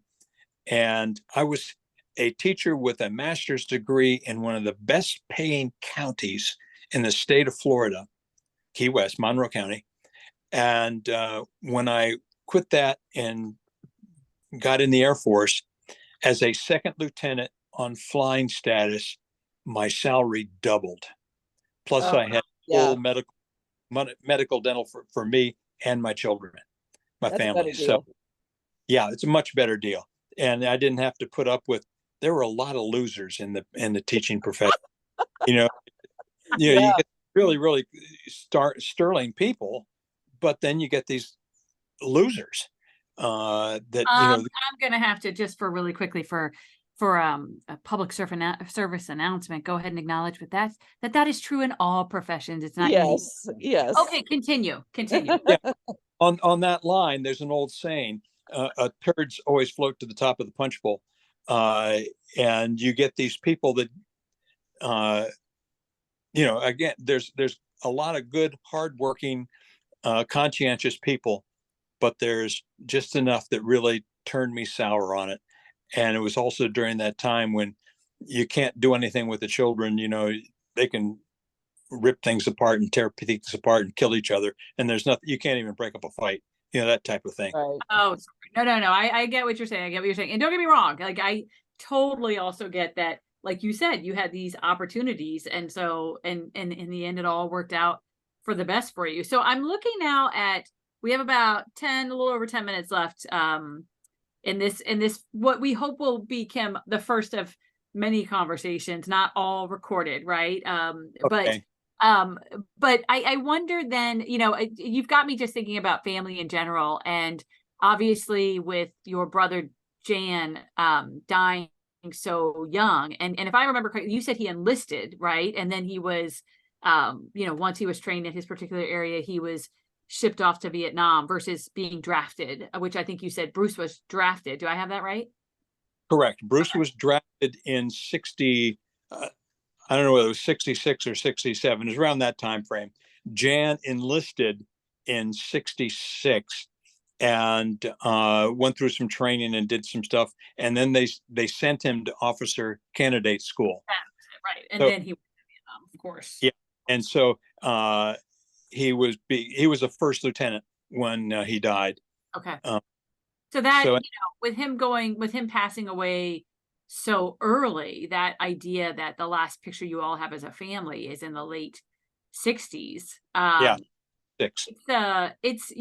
C: And I was a teacher with a master's degree in one of the best paying counties in the state of Florida, Key West, Monroe County. And when I quit that and got in the Air Force as a second lieutenant on flying status, my salary doubled. Plus I had full medical dental for me and my children, my family. So yeah, it's a much better deal. And I didn't have to put up with, there were a lot of losers in the teaching profession. You get really, really sterling people, but then you get these losers I'm
D: gonna have to, just for really quickly, for a public service announcement, go ahead and acknowledge that is true in all professions. It's not
A: yes.
D: Okay, continue.
C: Yeah. On that line, there's an old saying, turds always float to the top of the punch bowl. And you get these people that again, there's a lot of good, hardworking, conscientious people, but there's just enough that really turned me sour on it. And it was also during that time when you can't do anything with the children. They can rip things apart and tear things apart and kill each other, and there's nothing, you can't even break up a fight, that type of thing.
A: Right.
D: Oh, no. I get what you're saying. And don't get me wrong, like, I totally also get that, like you said, you had these opportunities, and so and in the end it all worked out for the best for you. So I'm looking now at, we have about a little over 10 minutes left in this what we hope will become the first of many conversations, not all recorded, right?
C: Okay.
D: But I wonder then, you've got me just thinking about family in general, and obviously with your brother Jan dying so young, and if I remember correctly, you said he enlisted, right? And then he was once he was trained in his particular area, he was shipped off to Vietnam versus being drafted, which I think you said Bruce was drafted. Do I have that right?
C: Correct. Bruce was drafted in 60, I don't know whether it was 66 or 67. It was around that time frame. Jan enlisted in 66 and went through some training and did some stuff. And then they sent him to officer candidate school.
D: Right. And
C: So,
D: then he went to Vietnam, of course.
C: yeah. And so he was a first lieutenant when he died.
D: Okay.
C: Um,
D: So that,
C: so
D: with him passing away so early, that idea that the last picture you all have as a family is in the late 60s.
C: yeah, 6.
D: It's,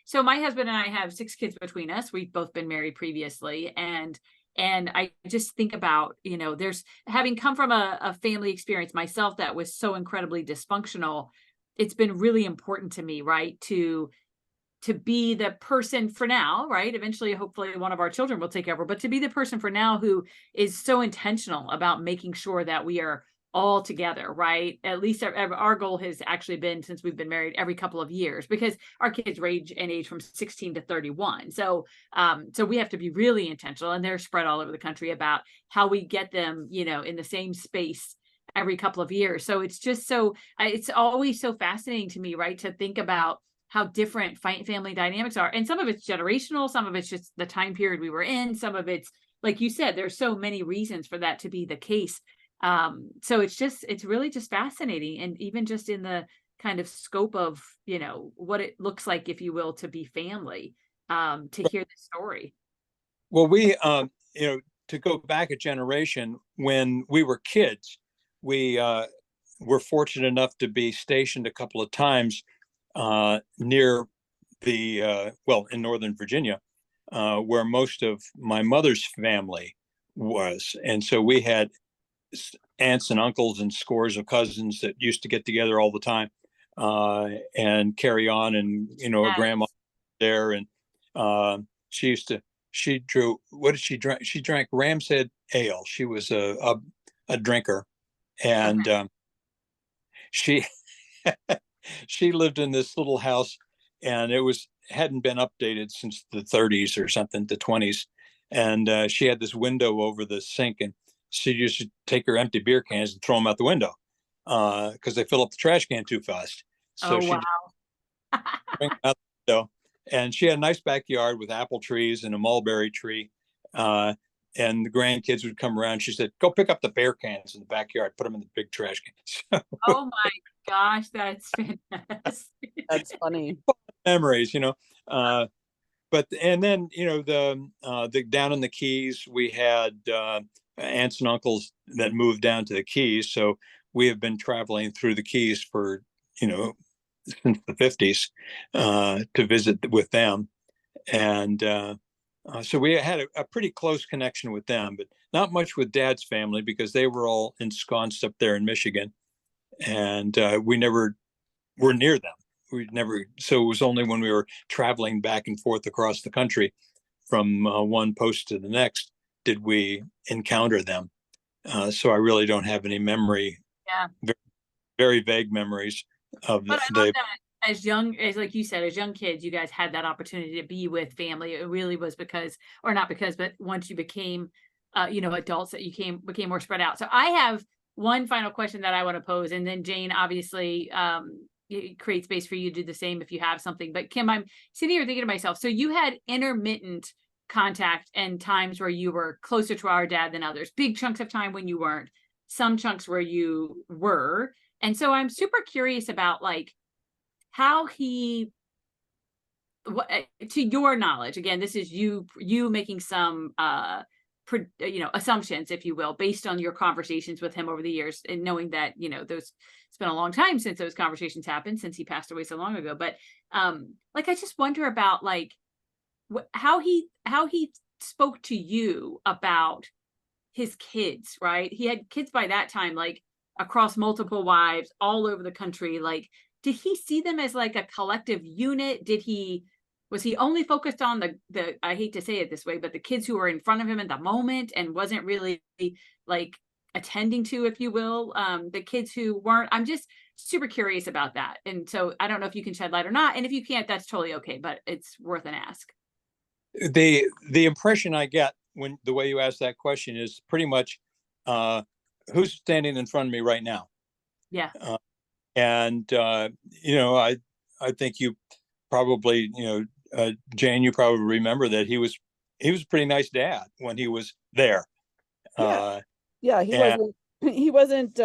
D: so my husband and I have 6 kids between us. We've both been married previously. And I just think about, there's, having come from a family experience myself that was so incredibly dysfunctional, it's been really important to me, right, to be the person for now, right? Eventually, hopefully one of our children will take over, but to be the person for now who is so intentional about making sure that we are all together, right? At least our goal has actually been, since we've been married, every couple of years, because our kids range in age from 16 to 31. So we have to be really intentional, and they're spread all over the country, about how we get them, in the same space every couple of years. So it's just it's always so fascinating to me, right? To think about how different family dynamics are. And some of it's generational, some of it's just the time period we were in, some of it's, like you said, there's so many reasons for that to be the case. So it's really just fascinating. And even just in the kind of scope of, what it looks like, if you will, to be family, to hear the story.
C: Well, we, to go back a generation, when we were kids, we were fortunate enough to be stationed a couple of times near in Northern Virginia, where most of my mother's family was. And so we had aunts and uncles and scores of cousins that used to get together all the time and carry on. And, a grandma there. And she drew, what did she drink? She drank Ram's Head Ale. She was a drinker. And she she lived in this little house, and it hadn't been updated since the 30s or something, the 20s. And she had this window over the sink, and she used to take her empty beer cans and throw them out the window because they fill up the trash can too fast. So she bring them out the window, and she had a nice backyard with apple trees and a mulberry tree. And the grandkids would come around. She said, "Go pick up the beer cans in the backyard, put them in the big trash can." So,
D: oh my gosh, that's fantastic.
A: That's funny.
C: Memories, but and then the down in the Keys, we had aunts and uncles that moved down to the Keys, so we have been traveling through the Keys for since the 50s to visit with them. And so we had a pretty close connection with them, but not much with Dad's family, because they were all ensconced up there in Michigan, and we never were near them. So it was only when we were traveling back and forth across the country from one post to the next did we encounter them. So I really don't have any memory.
D: Yeah.
C: Very, very vague memories of
D: but I love that, like you said, as young kids, you guys had that opportunity to be with family. It really was but once you became, adults, that you became more spread out. So I have one final question that I want to pose, and then Jane, obviously, create space for you to do the same if you have something. But Kim, I'm sitting here thinking to myself, so you had intermittent contact and times where you were closer to our dad than others, big chunks of time when you weren't, some chunks where you were. And so I'm super curious about, like, how to your knowledge, again, this is you making some assumptions, if you will, based on your conversations with him over the years, and knowing that it's been a long time since those conversations happened, since he passed away so long ago. But I just wonder about, like, how he spoke to you about his kids, right? He had kids by that time, like, across multiple wives all over the country. Like, did he see them as like a collective unit? Was he only focused on the I hate to say it this way, but the kids who were in front of him at the moment, and wasn't really, like, attending to, if you will, the kids who weren't? I'm just super curious about that. And so I don't know if you can shed light or not. And if you can't, that's totally okay, but it's worth an ask.
C: The impression I get when the way you ask that question is pretty much who's standing in front of me right now.
D: Yeah.
C: And I think you probably, Jane, you probably remember that he was a pretty nice dad when he was there.
A: Yeah. Yeah, he
C: And
A: wasn't he wasn't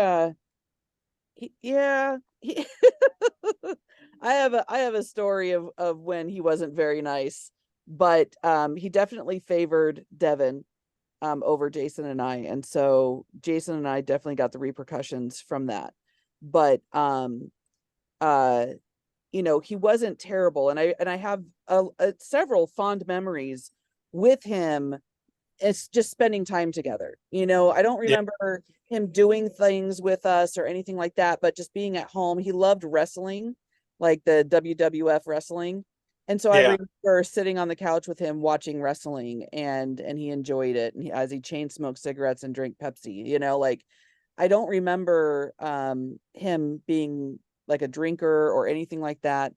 A: yeah. I have a story of when he wasn't very nice, but he definitely favored Devin over Jason and I. And so Jason and I definitely got the repercussions from that. But uh he wasn't terrible, and I have several fond memories with him. It's just spending time together. I don't
C: yeah,
A: remember him doing things with us or anything like that, but just being at home. He loved wrestling, like the WWF wrestling. And so I
C: yeah,
A: remember sitting on the couch with him watching wrestling, and he enjoyed it. And as he chain smoked cigarettes and drank Pepsi, like I don't remember him being like a drinker or anything like that.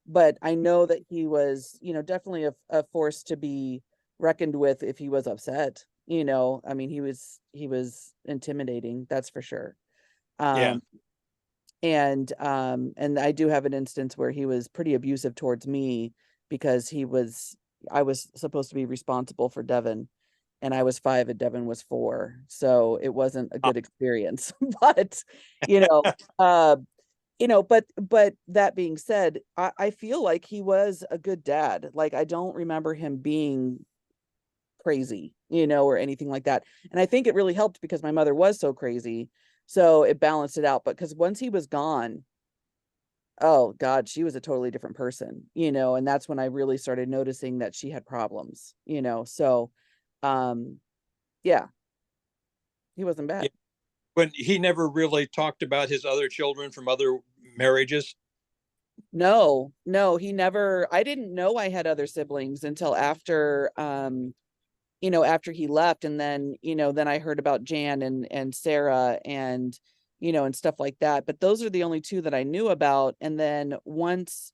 A: But I know that he was, definitely a force to be reckoned with if he was upset. I mean, he was intimidating, that's for sure.
C: yeah,
A: Um, and I do have an instance where he was pretty abusive towards me because I was supposed to be responsible for Devin, and I was 5 and Devin was 4. So it wasn't a
C: uh,
A: good experience. But, you know, uh, but that being said, I feel like he was a good dad. Like, I don't remember him being crazy, or anything like that. And I think it really helped because my mother was so crazy. So it balanced it out. But because once he was gone, oh God, she was a totally different person, and that's when I really started noticing that she had problems. So um yeah, he wasn't
C: yeah.
A: bad.
C: But he never really talked about his other children from other marriages.
A: No, no, he never. I didn't know I had other siblings until after he left. And then I heard about Jan and Sarah and stuff like that. But those are the only two that I knew about. And then once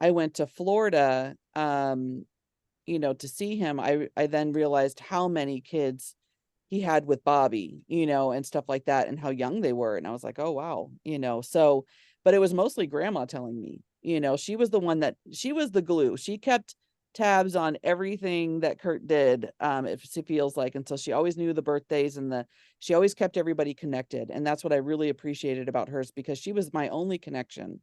A: I went to Florida, to see him, I then realized how many kids he had with Bobby, and stuff like that, and how young they were. And I was like, oh wow. So, but it was mostly grandma telling me, she was the one she was the glue. She kept tabs on everything that Kurt did, if it feels like. And so she always knew the birthdays she always kept everybody connected. And that's what I really appreciated about hers, because she was my only connection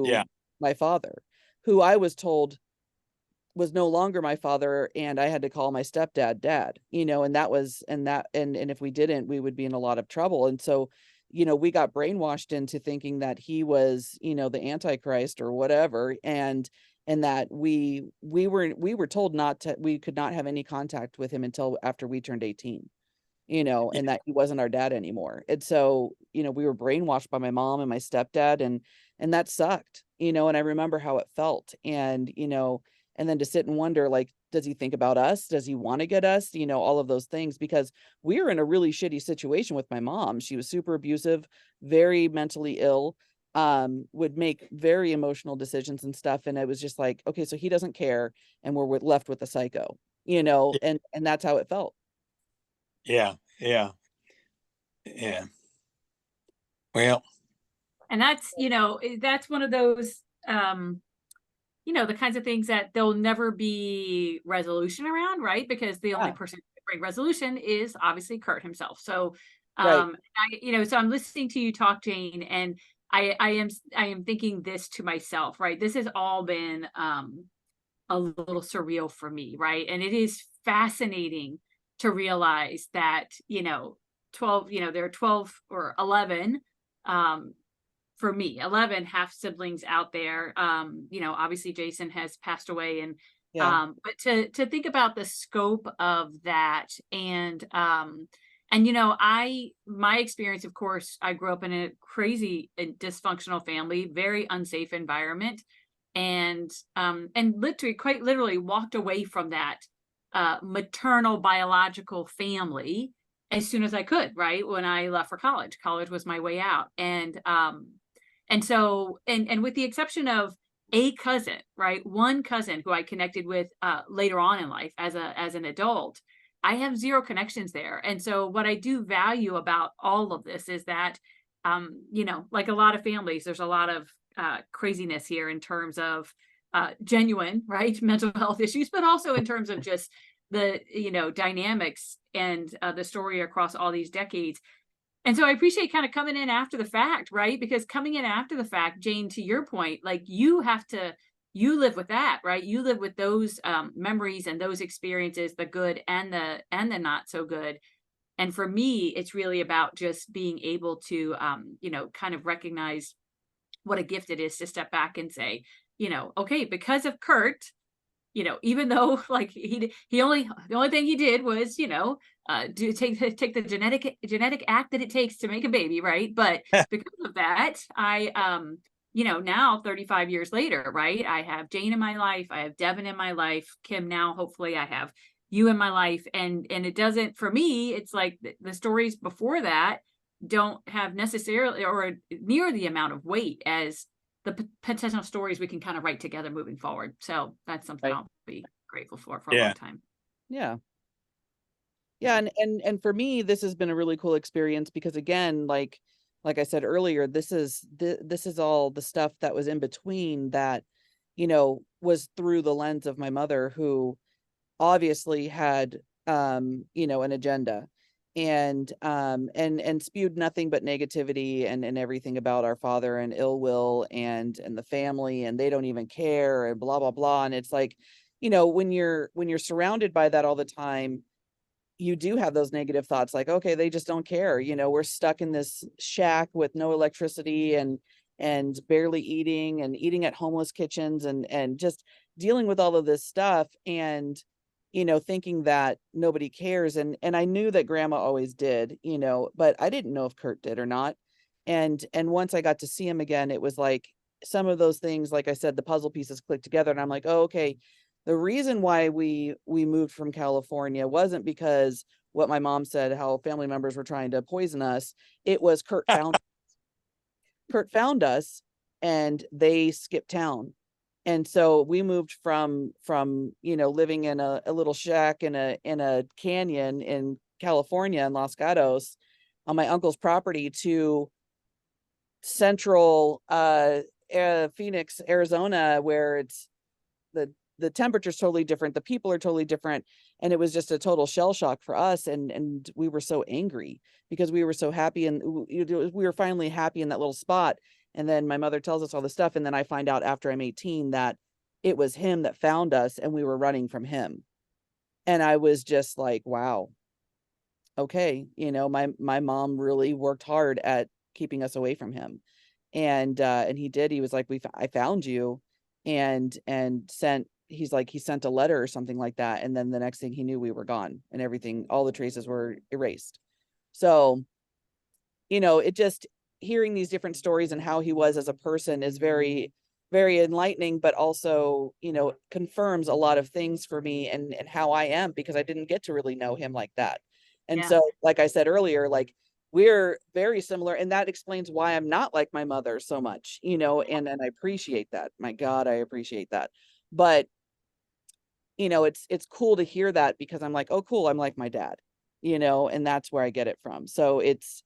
C: Yeah,
A: to my father, who I was told was no longer my father, and I had to call my stepdad dad, and that was and if we didn't, we would be in a lot of trouble. And so, we got brainwashed into thinking that he was, the Antichrist or whatever, and that we were told we could not have any contact with him until after we turned 18,
C: yeah,
A: and that he wasn't our dad anymore. And so, we were brainwashed by my mom and my stepdad, and that sucked, and I remember how it felt. And then to sit and wonder, like, does he think about us? Does he want to get us? All of those things, because we were in a really shitty situation with my mom. She was super abusive, very mentally ill, would make very emotional decisions and stuff. And it was just like, okay, so he doesn't care, and we're left with a psycho, and that's how it felt.
C: yeah, yeah, yeah. Well,
D: And that's one of those, the kinds of things that there'll never be resolution around, right? Because the only
A: Yeah,
D: person to bring resolution is obviously Kurt himself. So,
A: right.
D: so I'm listening to you talk, Jane, and I am thinking this to myself, right? This has all been a little surreal for me, right? And it is fascinating to realize that, 12, there are 12 or 11, um, for me, 11 half siblings out there. Obviously Jason has passed away,
A: Yeah.
D: but to think about the scope of that, and my experience, of course, I grew up in a crazy and dysfunctional family, very unsafe environment, and literally, quite literally, walked away from that maternal biological family as soon as I could, right? When I left for college. College was my way out. And so, and with the exception of a cousin, right? One cousin who I connected with later on in life as an adult, I have zero connections there. And so what I do value about all of this is that, like a lot of families, there's a lot of craziness here in terms of genuine, right, mental health issues, but also in terms of just the, dynamics and the story across all these decades. And so I appreciate kind of coming in after the fact, right? Because coming in after the fact, Jane, to your point, like you live with that, right? You live with those memories and those experiences, the good and the not so good. And for me, it's really about just being able to, kind of recognize what a gift it is to step back and say, okay, because of Kurt, even though like the only thing he did was, take the genetic act that it takes to make a baby, right? But because of that, I, now 35 years later, right, I have Jane in my life, I have Devin in my life, Kim now, hopefully I have you in my life, and it doesn't, for me, it's like the stories before that don't have necessarily or near the amount of weight as the potential stories we can kind of write together moving forward. So that's something I'll be grateful for a long time.
A: Yeah. Yeah. And for me, this has been a really cool experience because again, like I said earlier, this is all the stuff that was in between that, was through the lens of my mother, who obviously had, an agenda and spewed nothing but negativity and everything about our father and ill will and the family, and they don't even care and blah blah blah. And it's like, when you're surrounded by that all the time, you do have those negative thoughts like, okay, they just don't care, we're stuck in this shack with no electricity and barely eating at homeless kitchens and just dealing with all of this stuff, and thinking that nobody cares. And I knew that grandma always did, but I didn't know if Kurt did or not. And once I got to see him again, it was like some of those things, like I said, the puzzle pieces clicked together, and I'm like, oh, okay. The reason why we moved from California wasn't because what my mom said, how family members were trying to poison us. It was Kurt found us and they skipped town. And so we moved from living in a little shack in a canyon in California in Los Gatos on my uncle's property to central Phoenix, Arizona, where it's the temperature is totally different, the people are totally different, and it was just a total shell shock for us. And we were so angry because we were so happy, and we were finally happy in that little spot. And then my mother tells us all this stuff. And then I find out after I'm 18 that it was him that found us and we were running from him. And I was just like, wow, okay. My mom really worked hard at keeping us away from him. And he did, he was like, I found you, and he sent a letter or something like that. And then the next thing he knew, we were gone, and everything, all the traces were erased. So, it just, hearing these different stories and how he was as a person is very, very enlightening, but also, confirms a lot of things for me and how I am, because I didn't get to really know him like that. And so, like I said earlier, like we're very similar, and that explains why I'm not like my mother so much, and I appreciate that. My God, I appreciate that. But, it's cool to hear that, because I'm like, oh, cool, I'm like my dad, and that's where I get it from. So it's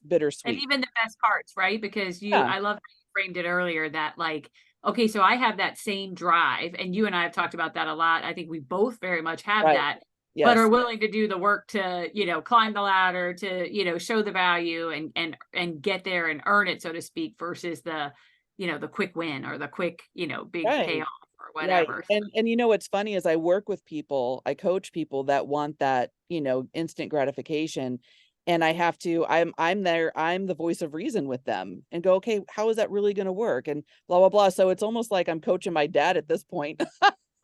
A: bittersweet.
D: And even the best parts, right? Because
A: Yeah.
D: I love how you framed it earlier that like, okay, so I have that same drive, and you and I have talked about that a lot. I think we both very much have
A: Right.
D: that,
A: Yes.
D: but are willing to do the work to, climb the ladder, to, show the value and get there and earn it, so to speak, versus the, the quick win or the quick, big
A: Right.
D: payoff or whatever.
A: Right. And what's funny is I work with people, I coach people that want that, instant gratification. And I have to, I'm the voice of reason with them and go, okay, how is that really going to work? And blah, blah, blah. So it's almost like I'm coaching my dad at this point.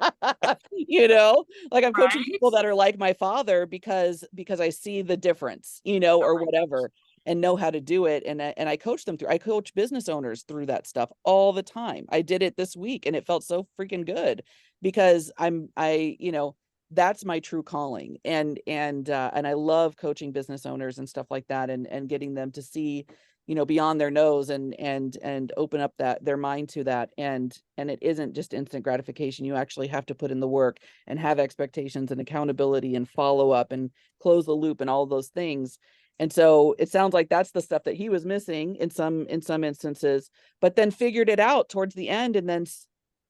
A: Like I'm coaching people that are like my father because I see the difference, or whatever, and know how to do it. And I coach them through, I coach business owners through that stuff all the time. I did it this week and it felt so freaking good, because that's my true calling. And I love coaching business owners and stuff like that, and getting them to see, beyond their nose and open up their mind to that. And it isn't just instant gratification. You actually have to put in the work and have expectations and accountability and follow up and close the loop and all those things. And so it sounds like that's the stuff that he was missing in some instances, but then figured it out towards the end, and then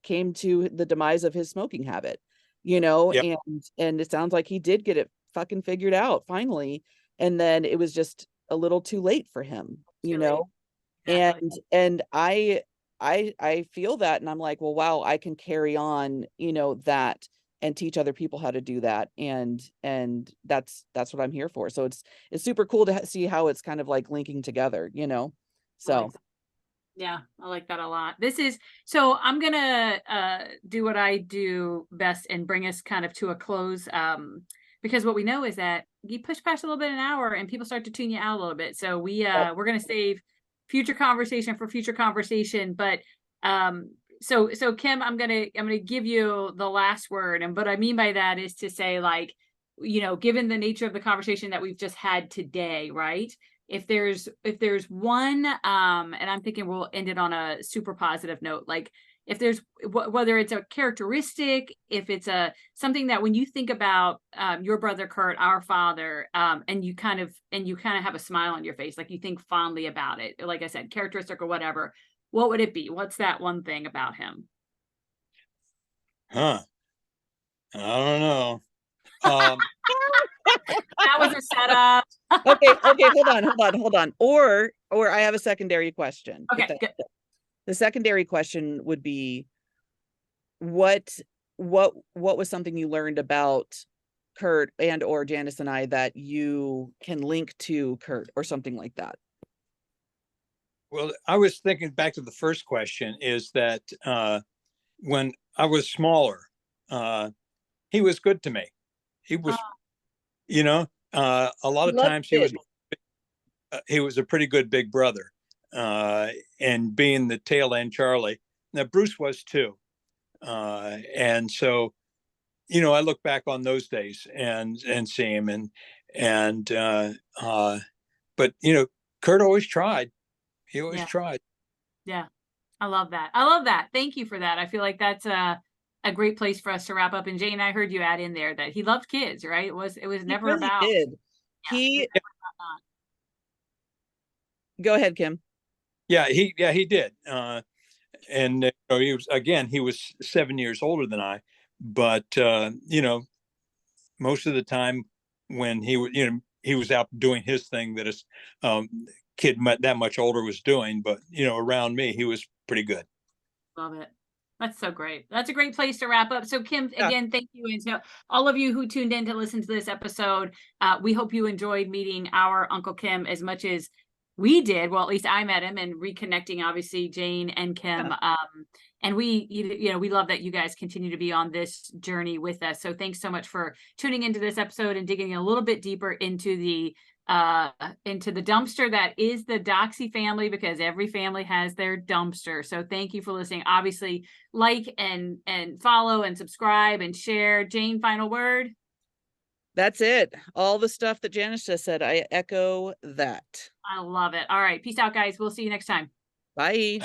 A: came to the demise of his smoking habit,
C: Yep.
A: and it sounds like he did get it fucking figured out finally, and then it was just a little too late for him,
D: Too late. Exactly.
A: and I feel that, and I'm like, well, wow, I can carry on, that, and teach other people how to do that, and that's what I'm here for. So it's super cool to see how it's kind of like linking together,
D: I like
A: so
D: that. Yeah, I like that a lot. So I'm gonna do what I do best and bring us kind of to a close. Because what we know is that you push past a little bit an hour and people start to tune you out a little bit. So we're gonna save future conversation for future conversation. But so Kim, I'm gonna give you the last word. And what I mean by that is to say, like, given the nature of the conversation that we've just had today, right? If there's one, and I'm thinking we'll end it on a super positive note, like if there's whether it's a characteristic, if it's something that when you think about your brother Kurt, our father, and you kind of have a smile on your face, like you think fondly about it, like I said, characteristic or whatever, what would it be? What's that one thing about him?
C: I don't know.
D: That was a setup.
A: okay, hold on, or I have a secondary question.
D: Okay, good.
A: The secondary question would be, what was something you learned about Kurt and or Janice and I that you can link to Kurt or something like that?
C: Well, I was thinking back to the first question, is that when I was smaller, he was good to me. He was, a lot of times he was a pretty good big brother, and being the tail end Charlie. Now Bruce was too, and so I look back on those days and see him, but Kurt always tried. He always tried.
D: Yeah, I love that. Thank you for that. I feel like that's a great place for us to wrap up. And Jane, I heard you add in there that he loved kids, right? It was never
A: really
D: about.
A: Did.
D: Yeah,
A: Go ahead, Kim.
C: Yeah, he did. And he was 7 years older than I, but most of the time when he was out doing his thing that his kid that much older was doing, but around me he was pretty good.
D: Love it. That's so great. That's a great place to wrap up. So Kim, again, thank you. And so all of you who tuned in to listen to this episode, we hope you enjoyed meeting our Uncle Kim as much as we did. Well, at least I met him, and reconnecting, obviously, Jane and Kim. And we love that you guys continue to be on this journey with us. So thanks so much for tuning into this episode and digging a little bit deeper into the dumpster that is the Doxy family, because every family has their dumpster. So thank you for listening. Obviously, like and follow and subscribe and share. Jane, final word.
A: That's it. All the stuff that Janice just said, I echo that.
D: I love it. All right. Peace out, guys. We'll see you next time.
A: Bye.